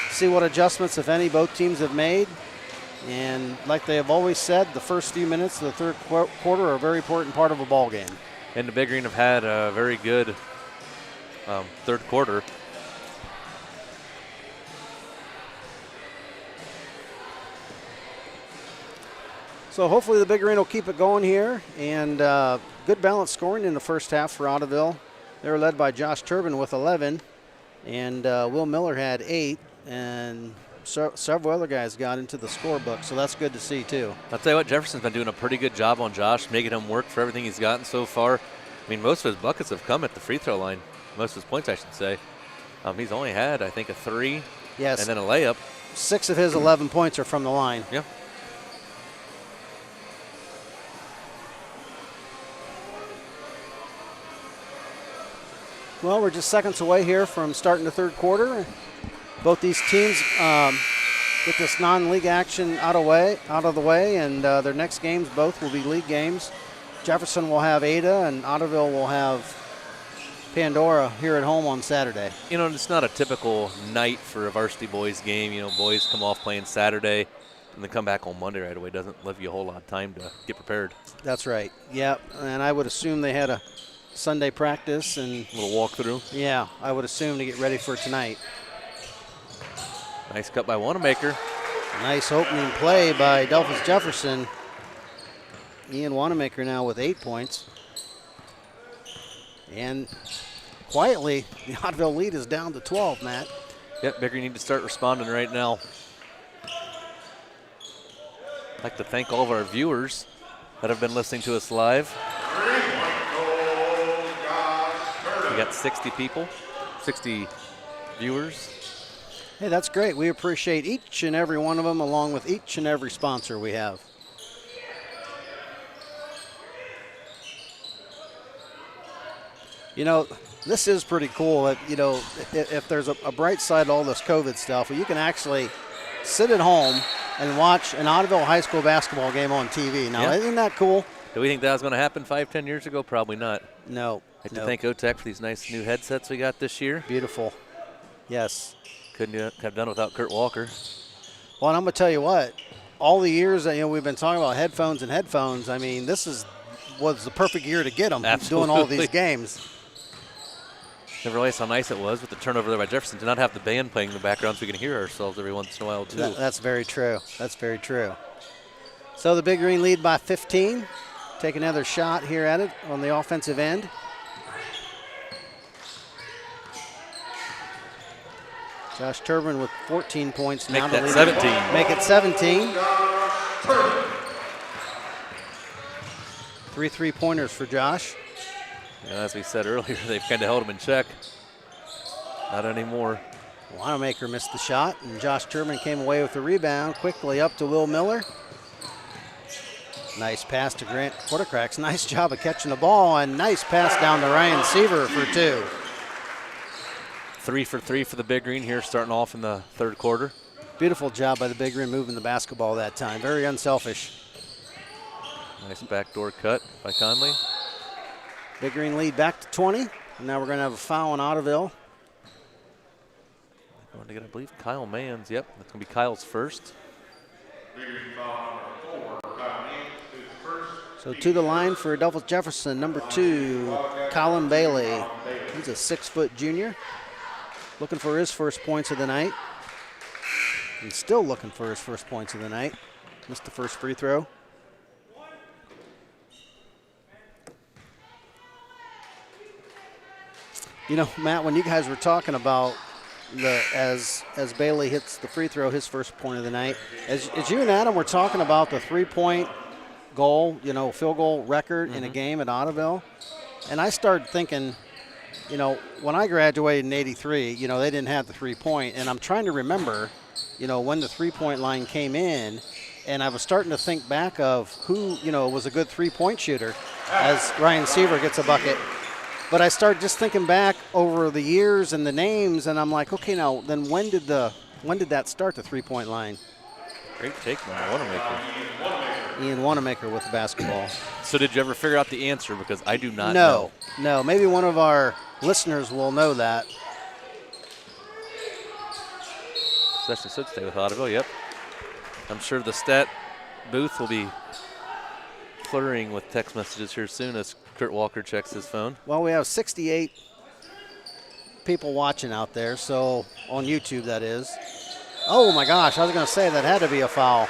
see what adjustments, if any, both teams have made. And like they have always said, the first few minutes of the third quarter are a very important part of a ball game. And the Big Green have had a very good third quarter. So hopefully the Big Green will keep it going here. And good balanced scoring in the first half for Ottoville. They were led by Josh Turbin with 11. And Will Miller had 8. And several other guys got into the scorebook, so that's good to see too. I'll tell you what, Jefferson's been doing a pretty good job on Josh, making him work for everything he's gotten so far. I mean, most of his buckets have come at the free throw line. Most of his points, I should say. He's only had, I think, a 3 and then a layup. 6 of his 11 points are from the line. Yeah. Well, we're just seconds away here from starting the third quarter. Both these teams get this non-league action out of the way, and their next games both will be league games. Jefferson will have Ada, and Ottoville will have Pandora here at home on Saturday. You know, it's not a typical night for a varsity boys game. You know, boys come off playing Saturday and then come back on Monday right away. Doesn't leave you a whole lot of time to get prepared. That's right. Yep, and I would assume they had a Sunday practice and a little walkthrough. Yeah, I would assume to get ready for tonight. Nice cut by Wanamaker. Nice opening play by Delphos Jefferson. Ian Wanamaker now with 8 points. And quietly, the Ottoville lead is down to 12, Matt. Yep, Big Green need to start responding right now. I'd like to thank all of our viewers that have been listening to us live. We got 60 people, 60 viewers. Hey, that's great. We appreciate each and every one of them, along with each and every sponsor we have. You know, this is pretty cool. You know, if there's a bright side to all this COVID stuff, you can actually sit at home and watch an Ottoville high school basketball game on TV. Now, Isn't that cool? Do we think that was going to happen 5-10 years ago? Probably not. No. I'd like to thank OTEC for these nice new headsets we got this year. Beautiful. Yes. Couldn't have done without Kurt Walker. Well, and I'm going to tell you what, all the years that we've been talking about headphones, I mean, this was the perfect year to get them. Absolutely. Doing all these games. Never realized how nice it was with the turnover there by Jefferson to not have the band playing in the background so we can hear ourselves every once in a while, too. That's very true. That's very true. So the Big Green lead by 15. Take another shot here at it on the offensive end. Josh Turbin with 14 points now. Make that 17. Make it 17. 3 3-pointers for Josh. As we said earlier, they've kind of held him in check. Not anymore. Wanamaker missed the shot, and Josh Turbin came away with the rebound. Quickly up to Will Miller. Nice pass to Grant Quartercracks. Nice job of catching the ball, and nice pass down to Ryan Seaver for 2. 3 for 3 for the Big Green here, starting off in the third quarter. Beautiful job by the Big Green moving the basketball that time. Very unselfish. Nice backdoor cut by Conley. Big Green lead back to 20. And now we're going to have a foul on Ottoville. Going to get, I believe, Kyle Mans. Yep, that's going to be Kyle's first. So to the line for Delphos Jefferson, number 2, Colin Bailey. He's a 6-foot junior. Looking for his first points of the night. And still looking for his first points of the night. Missed the first free throw. You know, Matt, when you guys were talking about as Bailey hits the free throw, his first point of the night. As you and Adam were talking about the 3-point goal, field goal record in a game at Ottoville, and I started thinking, when I graduated in '83, they didn't have the 3-point, and I'm trying to remember, when the 3-point line came in, and I was starting to think back of who, was a good 3-point shooter as Ryan Seaver gets a bucket. But I started just thinking back over the years and the names, and I'm like, okay, now then when did that start, the 3-point line? Great take by Wanamaker. Ian Wanamaker with the basketball. So did you ever figure out the answer? Because I do not know. No. Maybe one of our listeners will know that. Possession should stay with Ottoville, yep. I'm sure the stat booth will be flurrying with text messages here soon as Kurt Walker checks his phone. Well, we have 68 people watching out there, so on YouTube, that is. Oh, my gosh, I was going to say that had to be a foul.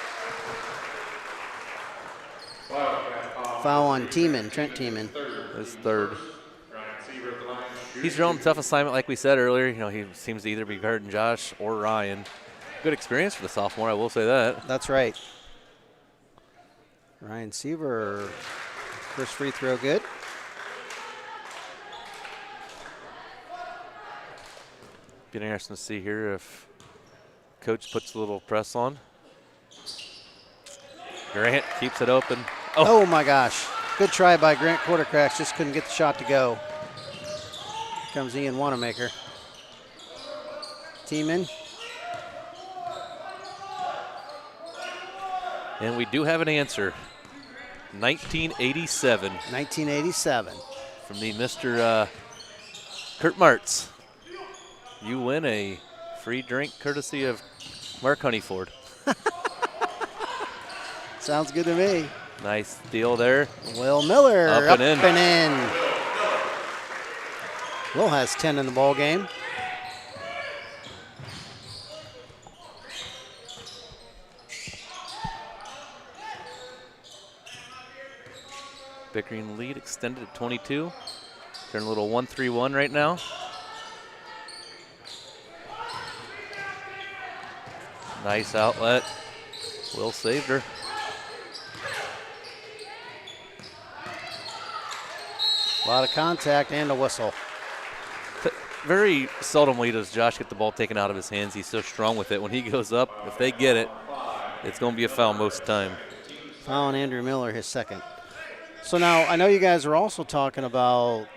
Foul on Tiemann, Trent Tiemann. His third. He's your own tough assignment, like we said earlier. He seems to either be guarding Josh or Ryan. Good experience for the sophomore, I will say that. That's right. Ryan Seaver, first free throw good. Be interesting to see here if Coach puts a little press on. Grant keeps it open. Oh my gosh. Good try by Grant Quartercracks, just couldn't get the shot to go. Here comes Ian Wanamaker. Tiemann. And we do have an answer. 1987. 1987. From the Mr. Kurt Martz. You win a free drink courtesy of Mark Honeyford. Sounds good to me. Nice deal there. Will Miller up and in. Will has 10 in the ball game. Big Green lead extended at 22. They're in a little 1-3-1 right now. Nice outlet. Will saved her. A lot of contact and a whistle. Very seldomly does Josh get the ball taken out of his hands. He's so strong with it. When he goes up, if they get it, it's going to be a foul most of the time. Foul on Andrew Miller, his second. So now I know you guys are also talking about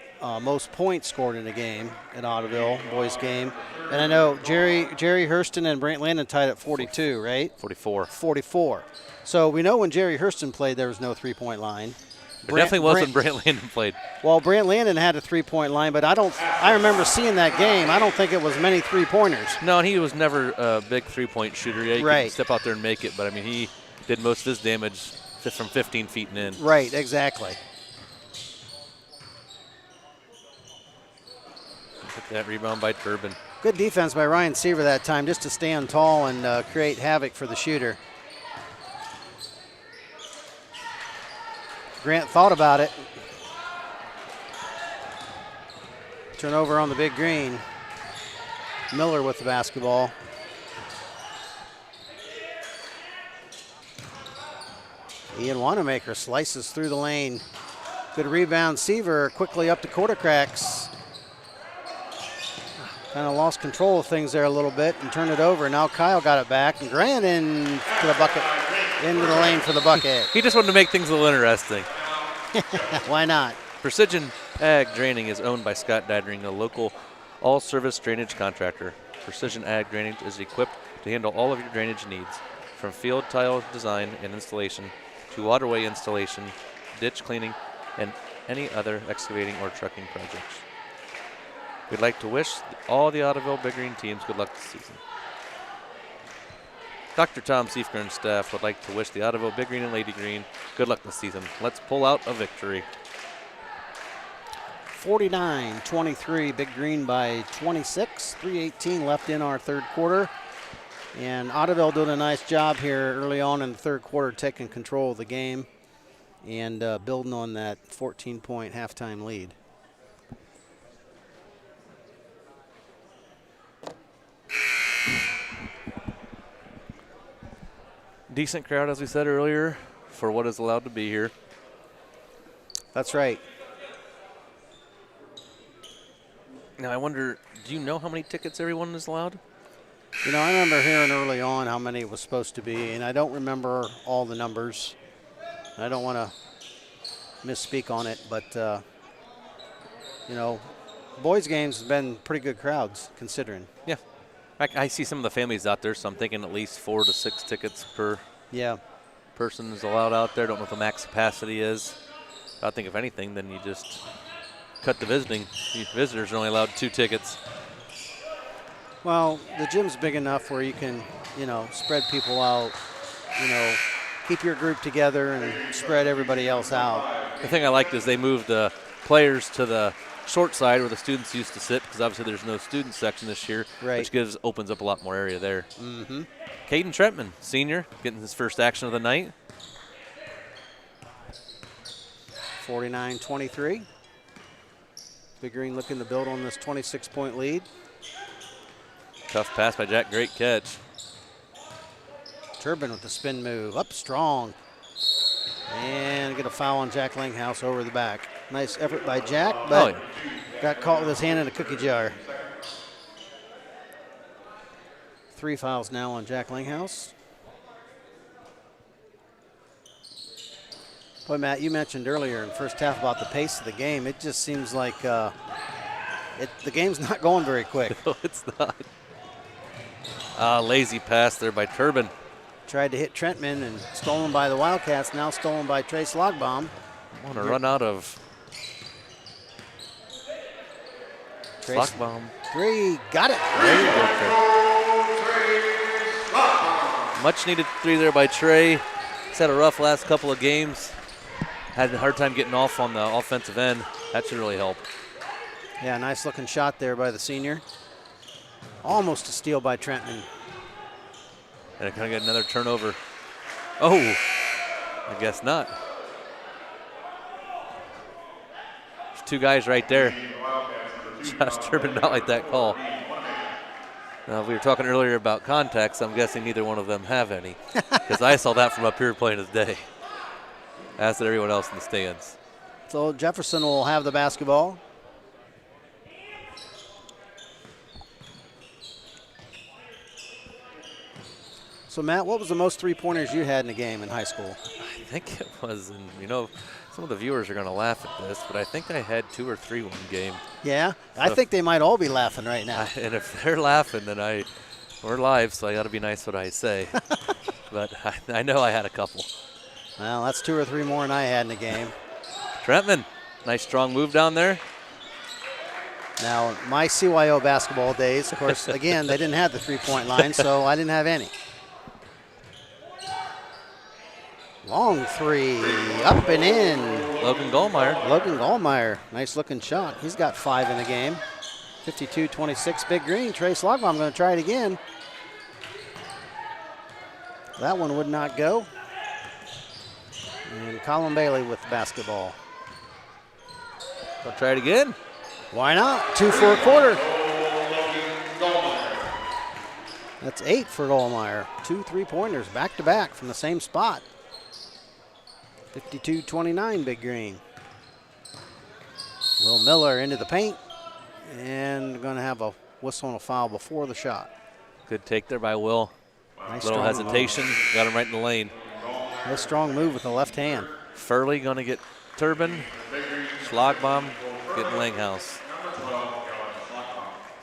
most points scored in a game at Ottoville, boys game. And I know Jerry Hurston and Brant Landon tied at 42, right? 44. 44. So we know when Jerry Hurston played, there was no three-point line. There definitely was when Brant Landon played. Well, Brant Landon had a three-point line, but I remember seeing that game. I don't think it was many three-pointers. No, and he was never a big three-point shooter. Yeah, he right. could step out there and make it, but I mean, he did most of his damage just from 15 feet and in. Right, exactly. Took that rebound by Turbin. Good defense by Ryan Seaver that time, just to stand tall and create havoc for the shooter. Grant thought about it. Turnover on the big green. Miller with the basketball. Ian Wanamaker slices through the lane. Good rebound. Seaver quickly up to Quartercracks. Kind of lost control of things there a little bit and turned it over. Now Kyle got it back. And Grant into the bucket, into the lane for the bucket. He just wanted to make things a little interesting. Why not? Precision Ag Draining is owned by Scott Didering, a local all-service drainage contractor. Precision Ag Drainage is equipped to handle all of your drainage needs, from field tile design and installation to waterway installation, ditch cleaning, and any other excavating or trucking projects. We'd like to wish all the Ottoville Big Green teams good luck this season. Dr. Tom Seifker and staff would like to wish the Ottoville Big Green and Lady Green good luck this season. Let's pull out a victory. 49-23, Big Green by 26. 3:18 left in our third quarter. And Ottoville doing a nice job here early on in the third quarter, taking control of the game and building on that 14-point halftime lead. Decent crowd, as we said earlier, for what is allowed to be here. That's right. Now, I wonder, do you know how many tickets everyone is allowed? You know, I remember hearing early on how many it was supposed to be, and I don't remember all the numbers. I don't want to misspeak on it, but, you know, boys' games have been pretty good crowds, considering. Yeah. I see some of the families out there, so I'm thinking at least 4 to 6 tickets per person is allowed out there. Don't know what the max capacity is. I think if anything, then you just cut the visiting. Visitors are only allowed 2 tickets. Well, the gym's big enough where you can, you know, spread people out, you know, keep your group together and spread everybody else out. The thing I liked is they moved the players to the short side where the students used to sit, because obviously there's no student section this year, which opens up a lot more area there. Mm-hmm. Caden Trentman, senior, getting his first action of the night. 49-23. Big Green looking to build on this 26-point lead. Tough pass by Jack, great catch. Turbin with the spin move, up strong. And get a foul on Jack Langhouse over the back. Nice effort by Jack, but got caught with his hand in a cookie jar. 3 fouls now on Jack Langhouse. Boy, Matt, you mentioned earlier in the first half about the pace of the game. It just seems like the game's not going very quick. No, it's not. Lazy pass there by Turbin. Tried to hit Trentman and stolen by the Wildcats, now stolen by Trey Slogbaum. Want to run out of Slogbaum. 3, got it. There you go, Trey. Much needed 3 there by Trey. He's had a rough last couple of games. Had a hard time getting off on the offensive end. That should really help. Yeah, nice looking shot there by the senior. Almost a steal by Trentman. And it kind of get another turnover. Oh, I guess not. There's 2 guys right there. Josh Turbin not like that call. Now, we were talking earlier about contacts. I'm guessing neither one of them have any, because I saw that from up here playing his day, as did everyone else in the stands. So Jefferson will have the basketball. So, Matt, what was the most 3-pointers you had in a game in high school? I think it was, some of the viewers are going to laugh at this, but I think I had 2 or 3 one game. Yeah? So, I think they might all be laughing right now. And if they're laughing, then we're live, so I got to be nice what I say. But I know I had a couple. Well, that's 2 or 3 more than I had in a game. Trentman, nice strong move down there. Now, my CYO basketball days, of course, again, they didn't have the 3-point line, so I didn't have any. Long 3, up and in. Logan Gallmeyer, nice looking shot. He's got 5 in the game. 52-26, Big Green. Trey Slogbaum going to try it again. That one would not go. And Colin Bailey with the basketball. Go try it again. Why not? 2 for a quarter. That's 8 for Gallmeyer. 2 3-pointers back to back from the same spot. 52-29, Big Green. Will Miller into the paint, and going to have a whistle and a foul before the shot. Good take there by Will. Nice little hesitation, got him right in the lane. Nice strong move with the left hand. Furley going to get Turbin. Schlagbaum getting Langhouse.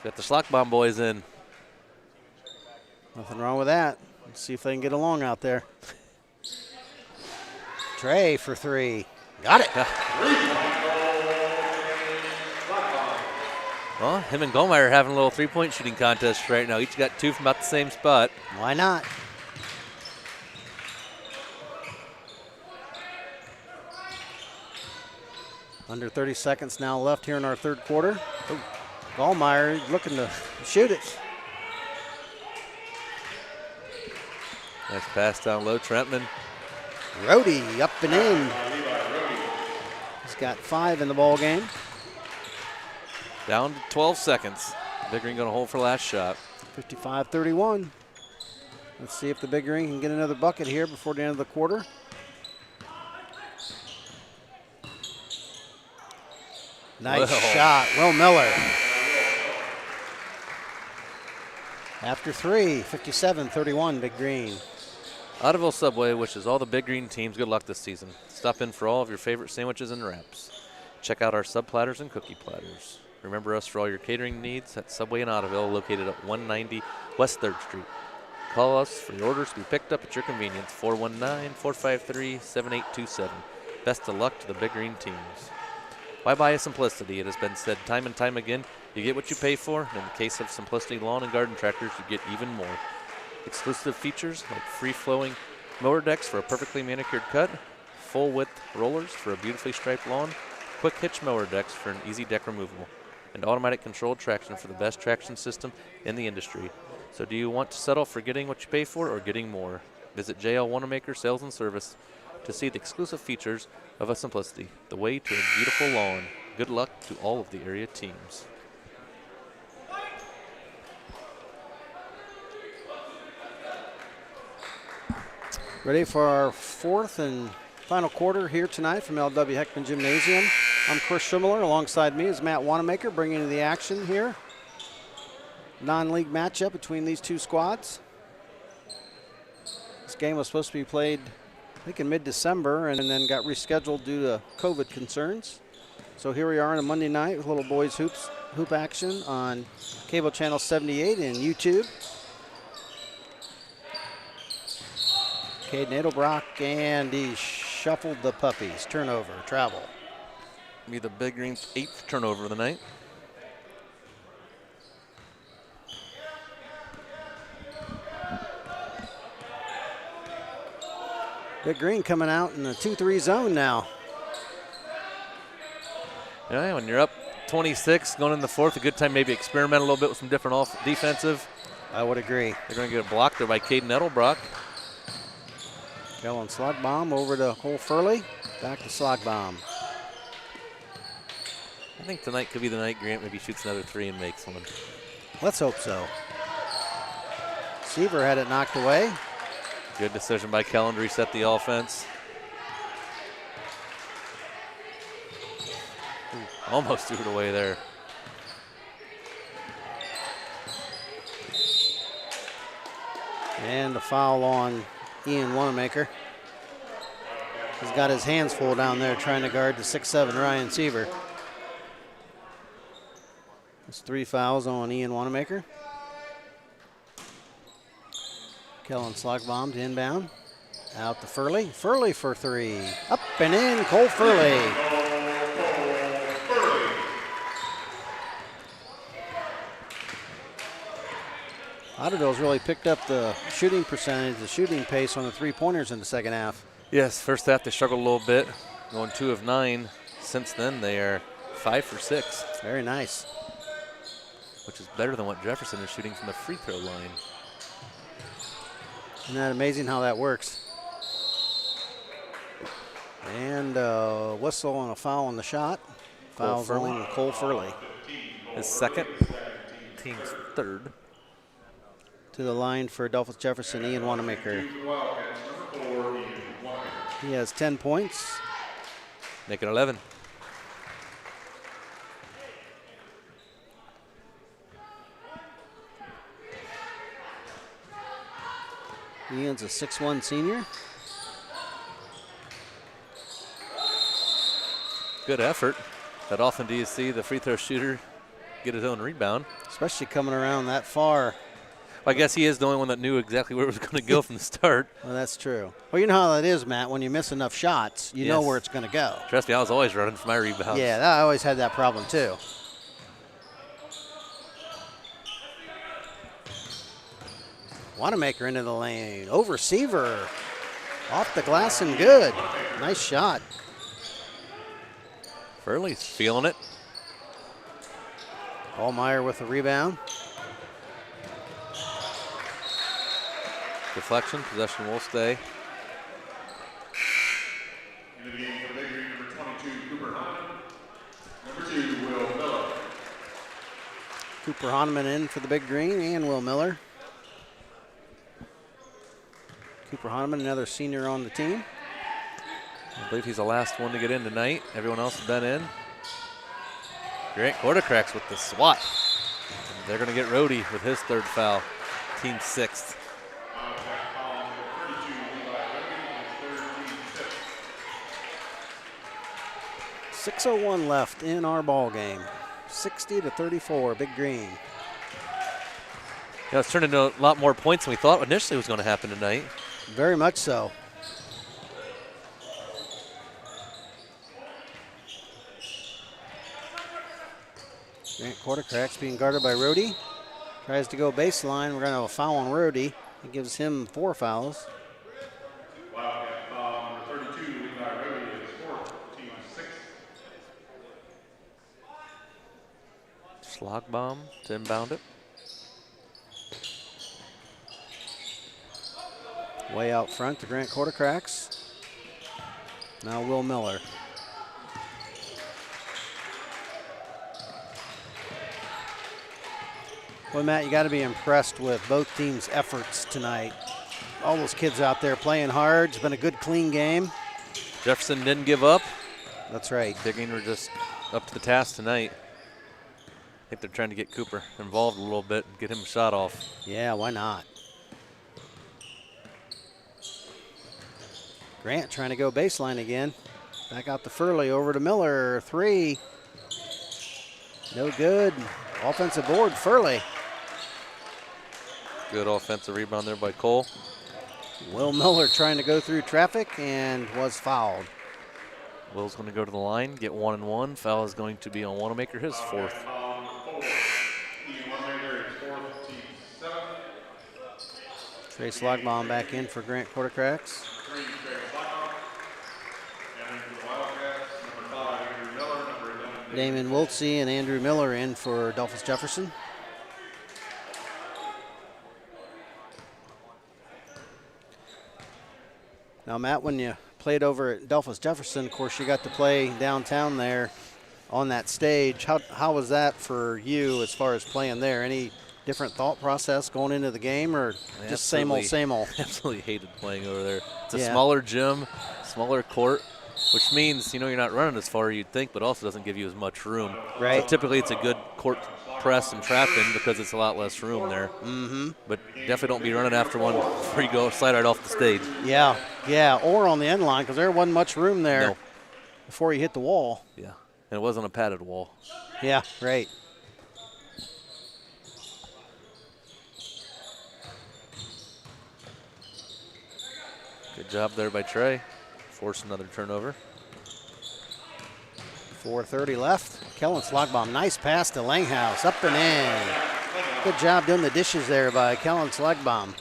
Got the Schlagbaum boys in. Nothing wrong with that. Let's see if they can get along out there. Trey for 3. Got it. Well, him and Gallmeyer are having a little 3-point shooting contest right now. Each got 2 from about the same spot. Why not? Under 30 seconds now left here in our third quarter. Oh, Gallmeyer looking to shoot it. Nice pass down low, Trentman. Rhodey up and in. He's got 5 in the ball game. Down to 12 seconds. Big Green going to hold for last shot. 55-31. Let's see if the Big Green can get another bucket here before the end of the quarter. Nice shot, Will Miller. After 3, 57-31, Big Green. Ottoville Subway wishes all the Big Green teams good luck this season. Stop in for all of your favorite sandwiches and wraps. Check out our sub platters and cookie platters. Remember us for all your catering needs at Subway in Ottoville, located at 190 West 3rd Street. Call us for your orders to be picked up at your convenience, 419-453-7827. Best of luck to the Big Green teams. Why buy a Simplicity? It has been said time and time again, you get what you pay for, and in the case of Simplicity Lawn and Garden Tractors, you get even more. Exclusive features like free-flowing mower decks for a perfectly manicured cut, full-width rollers for a beautifully striped lawn, quick hitch mower decks for an easy deck removal, and automatic controlled traction for the best traction system in the industry. So do you want to settle for getting what you pay for or getting more? Visit JL Wanamaker Sales and Service to see the exclusive features of a Simplicity, the way to a beautiful lawn. Good luck to all of the area teams. Ready for our fourth and final quarter here tonight from LW Heckman Gymnasium. I'm Chris Schimmeler. Alongside me is Matt Wanamaker bringing you the action here. Non-league matchup between these two squads. This game was supposed to be played, I think, in mid-December and then got rescheduled due to COVID concerns. So here we are on a Monday night with little boys hoop action on cable channel 78 and YouTube. Caden Edelbrock, and he shuffled the puppies. Turnover, travel. Be the Big Green's 8th turnover of the night. Big Green coming out in the 2-3 zone now. Yeah, when you're up 26, going in the fourth, a good time maybe experiment a little bit with some different defensive. I would agree. They're going to get a block there by Caden Edelbrock. Kellen Slugbaum over to Cole Furley. Back to Slugbaum. I think tonight could be the night Grant maybe shoots another 3 and makes one. Let's hope so. Seaver had it knocked away. Good decision by Kellen to reset the offense. Ooh, almost threw it away there. And a foul on Ian Wanamaker. He's got his hands full down there trying to guard the 6'7" Ryan Seaver. There's 3 fouls on Ian Wanamaker. Kellen Slugbaum to inbound. Out to Furley. Furley for 3. Up and in, Cole Furley. Ottoville's really picked up the shooting percentage, the shooting pace on the 3-pointers in the second half. Yes, first half they struggled a little bit, going 2 of 9. Since then they are 5 for 6. Very nice. Which is better than what Jefferson is shooting from the free throw line. Isn't that amazing how that works? And whistle and a foul on the shot. Fouls on Cole Furley. His second, team's 3rd. To the line for Delphos Jefferson, Ian Wanamaker. He has 10 points. Make it 11. Ian's a 6'1" senior. Good effort. That often do you see the free throw shooter get his own rebound. Especially coming around that far. Well, I guess he is the only one that knew exactly where it was going to go from the start. Well, that's true. Well, you know how that is, Matt. When you miss enough shots, you know where it's going to go. Trust me, I was always running for my rebounds. Yeah, I always had that problem too. Wanamaker into the lane. Over Seaver. Off the glass and good. Nice shot. Furley's feeling it. Allmeyer with the rebound. Deflection, possession will stay. In the game for the Big Green, number 22, Cooper Hahnemann. Number 2, Will Miller. Cooper Hahnemann in for the Big Green and Will Miller. Cooper Hahnemann, another senior on the team. I believe he's the last one to get in tonight. Everyone else has been in. Grant Quartercracks with the swat. And they're going to get Rhodey with his third foul. Team sixth. .601 left in our ball game. 60-34, Big Green. Yeah, it's turned into a lot more points than we thought initially was going to happen tonight. Very much so. Grant Quartercracks being guarded by Rhodey. Tries to go baseline. We're going to have a foul on Rhodey. It gives him 4 fouls. Wildcat foul number 32, Levi Rhodey is fourth, team sixth. Schlagbomb to inbound it. Way out front to Grant Quartercracks. Now Will Miller. Well, Matt, you got to be impressed with both teams' efforts tonight. All those kids out there playing hard. It's been a good, clean game. Jefferson didn't give up. That's right. Big Green were just up to the task tonight. I think they're trying to get Cooper involved a little bit and get him a shot off. Yeah, why not? Grant trying to go baseline again. Back out to Furley, over to Miller. 3. No good. Offensive board, Furley. Good offensive rebound there by Cole. Will Miller trying to go through traffic and was fouled. Will's going to go to the line, get 1 and 1. Foul is going to be on Wanamaker, his 4th. Trey Schlagbomb back in for Grant Quartercracks. Damon Wiltsey and Andrew Miller in for Delphos Jefferson. Now, Matt, when you played over at Delphos Jefferson, of course, you got to play downtown there on that stage. How was that for you as far as playing there? Any different thought process going into the game, or just same old, same old? Absolutely hated playing over there. It's a smaller gym, smaller court, which means, you know, you're not running as far as you'd think, but also doesn't give you as much room. Right. So typically it's a good court press and trap in because it's a lot less room there. Mm-hmm. But definitely don't be running after one before you go slide right off the stage. Yeah, or on the end line, because there wasn't much room there before you hit the wall. Yeah, and it wasn't a padded wall. Yeah, right. Good job there by Trey. Force another turnover. 4:30 left. Kellen Schlagbomb, nice pass to Langhouse, up and in. Good job doing the dishes there by Kellen Schlagbomb.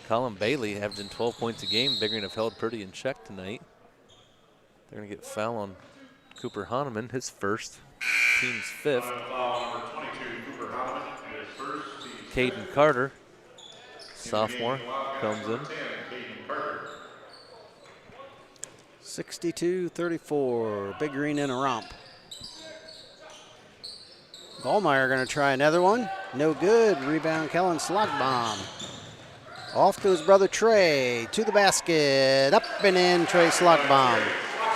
Colin Bailey averaging 12 points a game. Big Green have held pretty in check tonight. They're going to get foul on Cooper Hahnemann, his first, team's 5th. Caden Carter, sophomore, comes in. 62-34, Big Green in a romp. Gallmeyer going to try another one. No good. Rebound, Kellen Schlagbomb. Off to his brother Trey, to the basket, up and in, Trey Schlagbomb.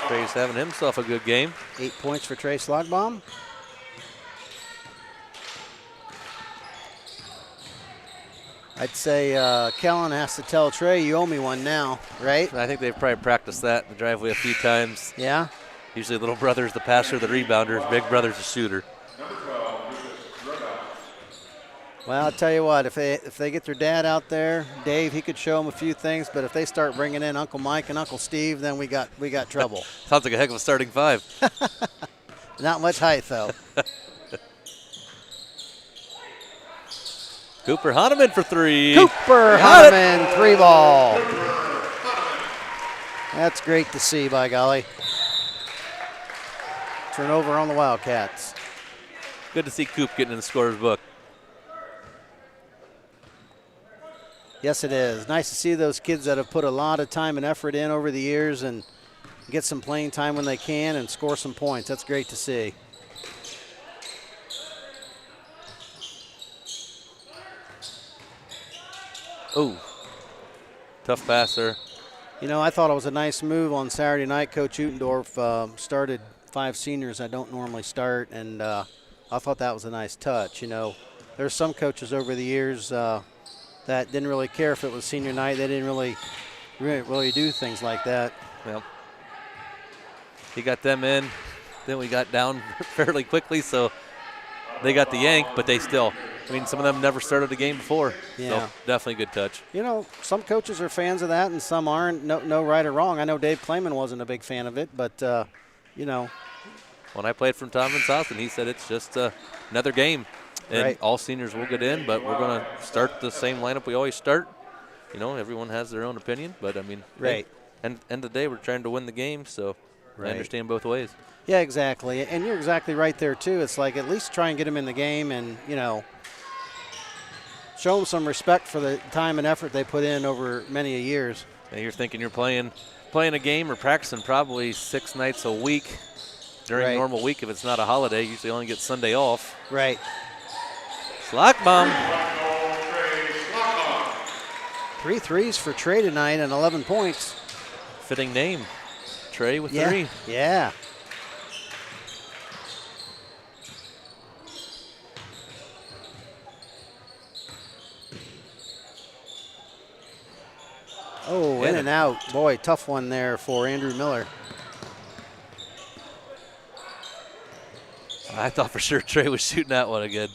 Trey's having himself a good game. 8 points for Trey Schlagbomb. I'd say Kellen has to tell Trey, you owe me one now, right? I think they've probably practiced that in the driveway a few times. Yeah? Usually little brother's the passer, the rebounder, big brother's the shooter. Well, I'll tell you what, if they get their dad out there, Dave, he could show them a few things, but if they start bringing in Uncle Mike and Uncle Steve, then we got trouble. Sounds like a heck of a starting 5. Not much height, though. Cooper Hahnemann for 3. Cooper Hahnemann, 3 ball. That's great to see, by golly. Turnover on the Wildcats. Good to see Coop getting in the scorer's book. Yes, it is. Nice to see those kids that have put a lot of time and effort in over the years and get some playing time when they can and score some points. That's great to see. Oh, tough passer. You know, I thought it was a nice move on Saturday night. Coach Utendorf started 5 seniors I don't normally start, and I thought that was a nice touch. You know, there's some coaches over the years that didn't really care if it was senior night. They didn't really do things like that. Well, he got them in. Then we got down fairly quickly, so they got the yank, but they still, I mean, some of them never started a game before. Yeah. So definitely good touch. You know, some coaches are fans of that and some aren't. No right or wrong. I know Dave Clayman wasn't a big fan of it, but, you know. When I played from Tomlin's house, and he said it's just another game. And right. all seniors will get in, but we're going to start the same lineup we always start. You know, everyone has their own opinion, but, I mean, right. And end of the day, we're trying to win the game, so right. I understand both ways. Yeah, exactly. And you're exactly right there, too. It's like at least try and get them in the game and, you know, show them some respect for the time and effort they put in over many years. And you're thinking you're playing a game or practicing probably 6 nights a week during right. normal week if it's not a holiday. Usually only get Sunday off. Right. Slock bomb. 3 threes for Trey tonight and 11 points. Fitting name. Trey with yeah. 3. Yeah. Oh, in and out. Boy, tough one there for Andrew Miller. I thought for sure Trey was shooting that one again.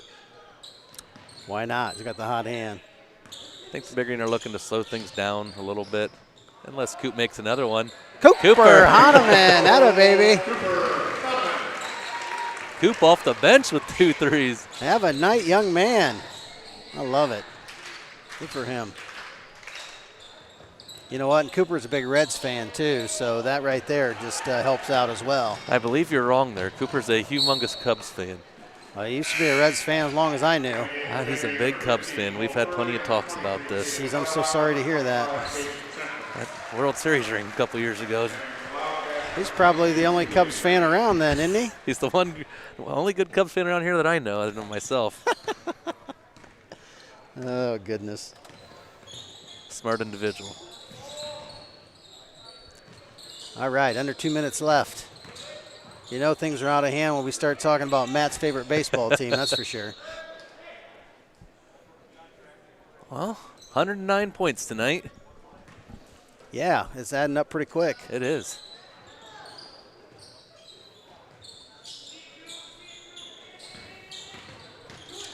Why not? He's got the hot hand. I think the Big Green are looking to slow things down a little bit, unless Coop makes another one. Cooper Hahnemann, atta baby. Coop off the bench with 2 threes. Have a night, young man. I love it. Good for him. You know what? And Cooper's a big Reds fan, too, so that right there just helps out as well. I believe you're wrong there. Cooper's a humongous Cubs fan. He used to be a Reds fan as long as I knew. He's a big Cubs fan. We've had plenty of talks about this. Jeez, I'm so sorry to hear that. That World Series ring a couple years ago. He's probably the only Cubs fan around then, isn't he? He's the only good Cubs fan around here that I know, other than myself. Oh, goodness. Smart individual. All right, under 2 minutes left. You know things are out of hand when we start talking about Matt's favorite baseball team, that's for sure. Well, 109 points tonight. Yeah, it's adding up pretty quick. It is.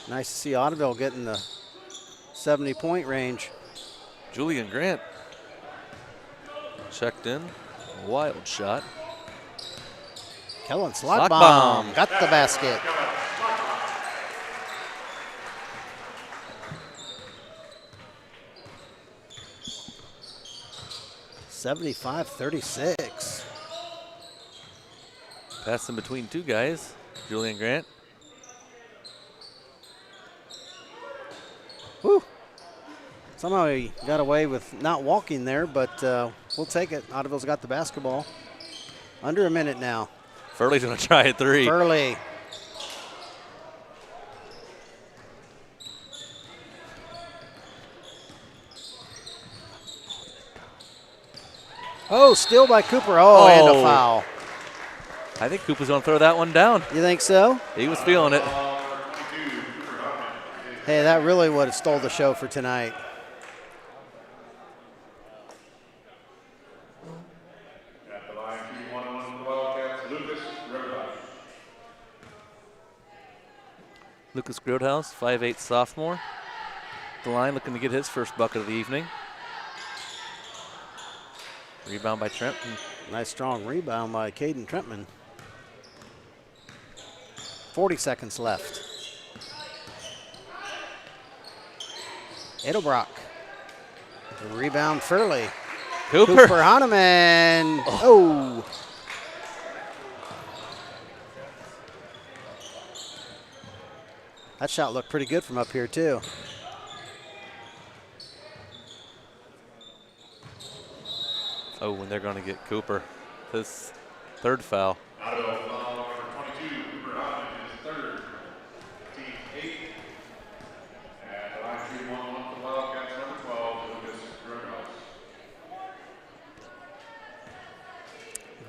Nice to see Ottoville getting the 70-point range. Julian Grant checked in. Wild shot. Kellen Slock bomb. Got the basket. $75-36. Pass in between 2 guys. Julian Grant. Whew. Somehow he got away with not walking there, but we'll take it. Ottoville's got the basketball. Under a minute now. Furley's going to try a 3. Furley. Oh, steal by Cooper. Oh, and a foul. I think Cooper's going to throw that one down. You think so? He was feeling it. Hey, that really would have stole the show for tonight. At the line, 2-1 for the Wildcats, Lucas Grodhouse, 5'8" sophomore. The line looking to get his first bucket of the evening. Rebound by Trenton. Nice strong rebound by Caden Trentman. 40 seconds left. Edelbrock. The rebound, Furley. Cooper Hahnemann. Oh. That shot looked pretty good from up here, too. Oh, and they're going to get Cooper. His 3rd foul.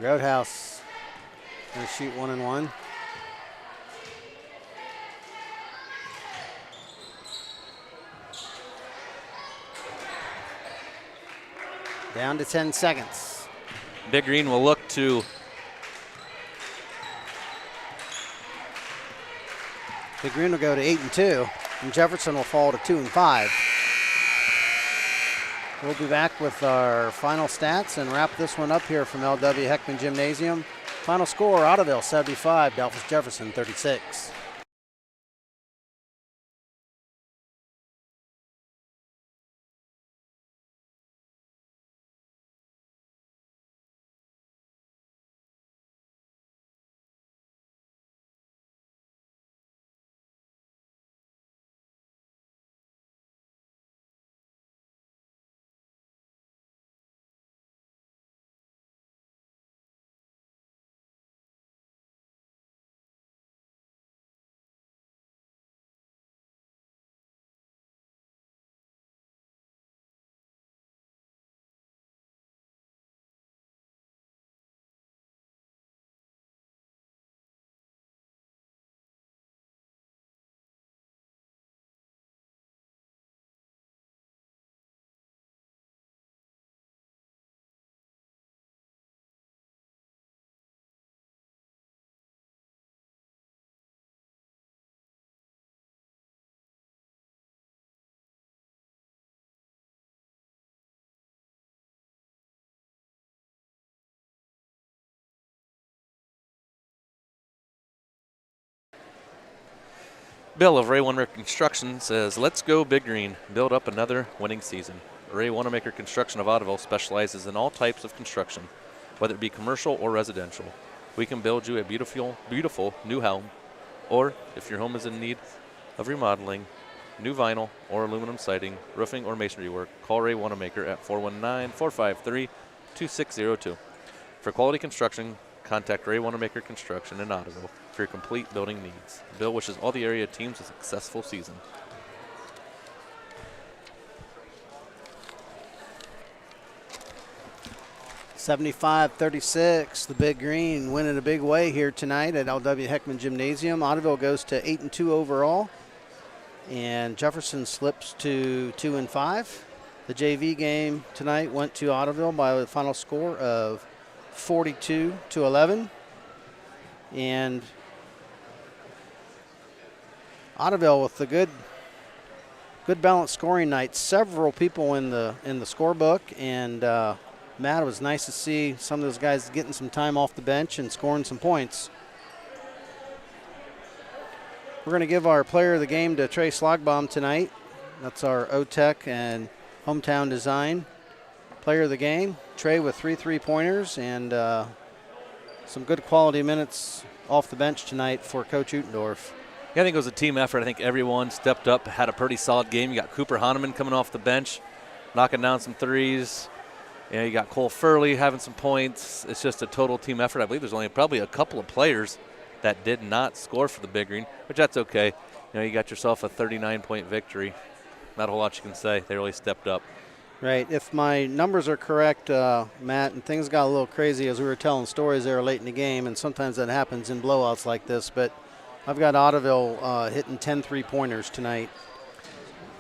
Roadhouse going to shoot 1 and 1. Down to 10 seconds. Big Green will look to Big Green will go to 8 and 2, and Jefferson will fall to 2 and 5. We'll be back with our final stats and wrap this one up here from LW Heckman Gymnasium. Final score, Ottoville 75, Delphos Jefferson 36. Bill of Ray Wanamaker Construction says, let's go Big Green, build up another winning season. Ray Wanamaker Construction of Ottoville specializes in all types of construction, whether it be commercial or residential. We can build you a beautiful, beautiful new home, or if your home is in need of remodeling, new vinyl or aluminum siding, roofing or masonry work, call Ray Wanamaker at 419-453-2602. For quality construction, contact Ray Wanamaker Construction in Ottoville for your complete building needs. Bill wishes all the area teams a successful season. (75-36), the Big Green winning a big way here tonight at LW Heckman Gymnasium. Ottoville goes to 8 and 2 overall, and Jefferson slips to 2 and 5. The JV game tonight went to Ottoville by a final score of 42-11, and Ottoville with the good balanced scoring night. Several people in the scorebook, and Matt, it was nice to see some of those guys getting some time off the bench and scoring some points. We're going to give our player of the game to Trey Slogbaum tonight. That's our OTEC and hometown design player of the game. Trey with 3 3-pointers and some good quality minutes off the bench tonight for Coach Utendorf. Yeah, I think it was a team effort. I think everyone stepped up, had a pretty solid game. You got Cooper Hahnemann coming off the bench, knocking down some threes. You got Cole Furley having some points. It's just a total team effort. I believe there's only probably a couple of players that did not score for the Big Green, which that's okay. You got yourself a 39-point victory. Not a whole lot you can say. They really stepped up. Right. If my numbers are correct, Matt, and things got a little crazy as we were telling stories there late in the game, and sometimes that happens in blowouts like this, but I've got Ottoville hitting 10 3-pointers tonight.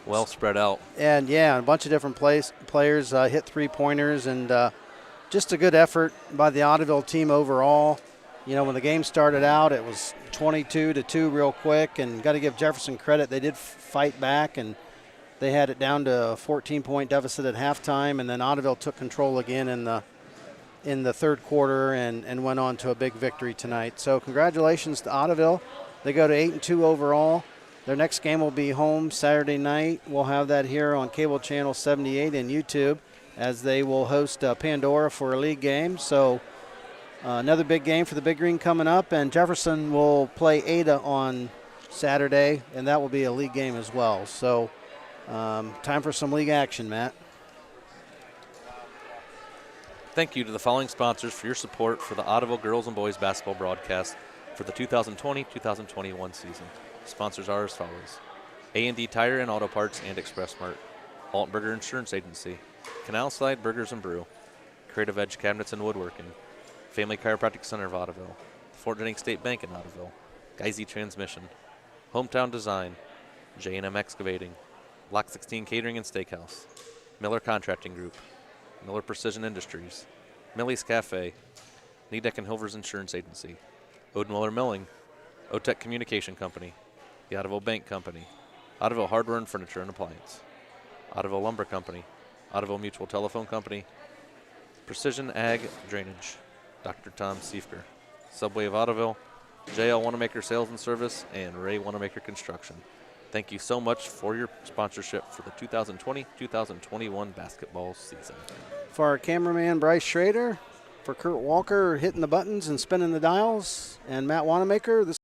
Well spread out. And, yeah, a bunch of different players hit 3-pointers, and just a good effort by the Ottoville team overall. When the game started out, it was 22-2 real quick, and got to give Jefferson credit. They did fight back, and they had it down to a 14-point deficit at halftime, and then Ottoville took control again in the third quarter and went on to a big victory tonight. So congratulations to Ottoville. They go to 8 and 2 overall. Their next game will be home Saturday night. We'll have that here on cable channel 78 and YouTube, as they will host Pandora for a league game. So another big game for the Big Green coming up, and Jefferson will play Ada on Saturday, and that will be a league game as well. So time for some league action, Matt. Thank you to the following sponsors for your support for the Ottoville girls and boys basketball broadcast for the 2020-2021 season. Sponsors are as follows: A&D Tire and Auto Parts and Express Mart, Altberger Insurance Agency, Canal Slide Burgers and Brew, Creative Edge Cabinets and Woodworking, Family Chiropractic Center of Ottoville, Fort Jennings State Bank in Ottoville, Geisy Transmission, Hometown Design, J&M Excavating, Block 16 Catering and Steakhouse, Miller Contracting Group, Miller Precision Industries, Millie's Cafe, Niedeck and Hilvers Insurance Agency, Odenwiller Milling, OTEC Communication Company, the Ottoville Bank Company, Ottoville Hardware and Furniture and Appliance, Ottoville Lumber Company, Ottoville Mutual Telephone Company, Precision Ag Drainage, Dr. Tom Siefker, Subway of Ottoville, JL Wanamaker Sales and Service, and Ray Wanamaker Construction. Thank you so much for your sponsorship for the 2020-2021 basketball season. For our cameraman, Bryce Schrader, for Kurt Walker hitting the buttons and spinning the dials, and Matt Wanamaker, this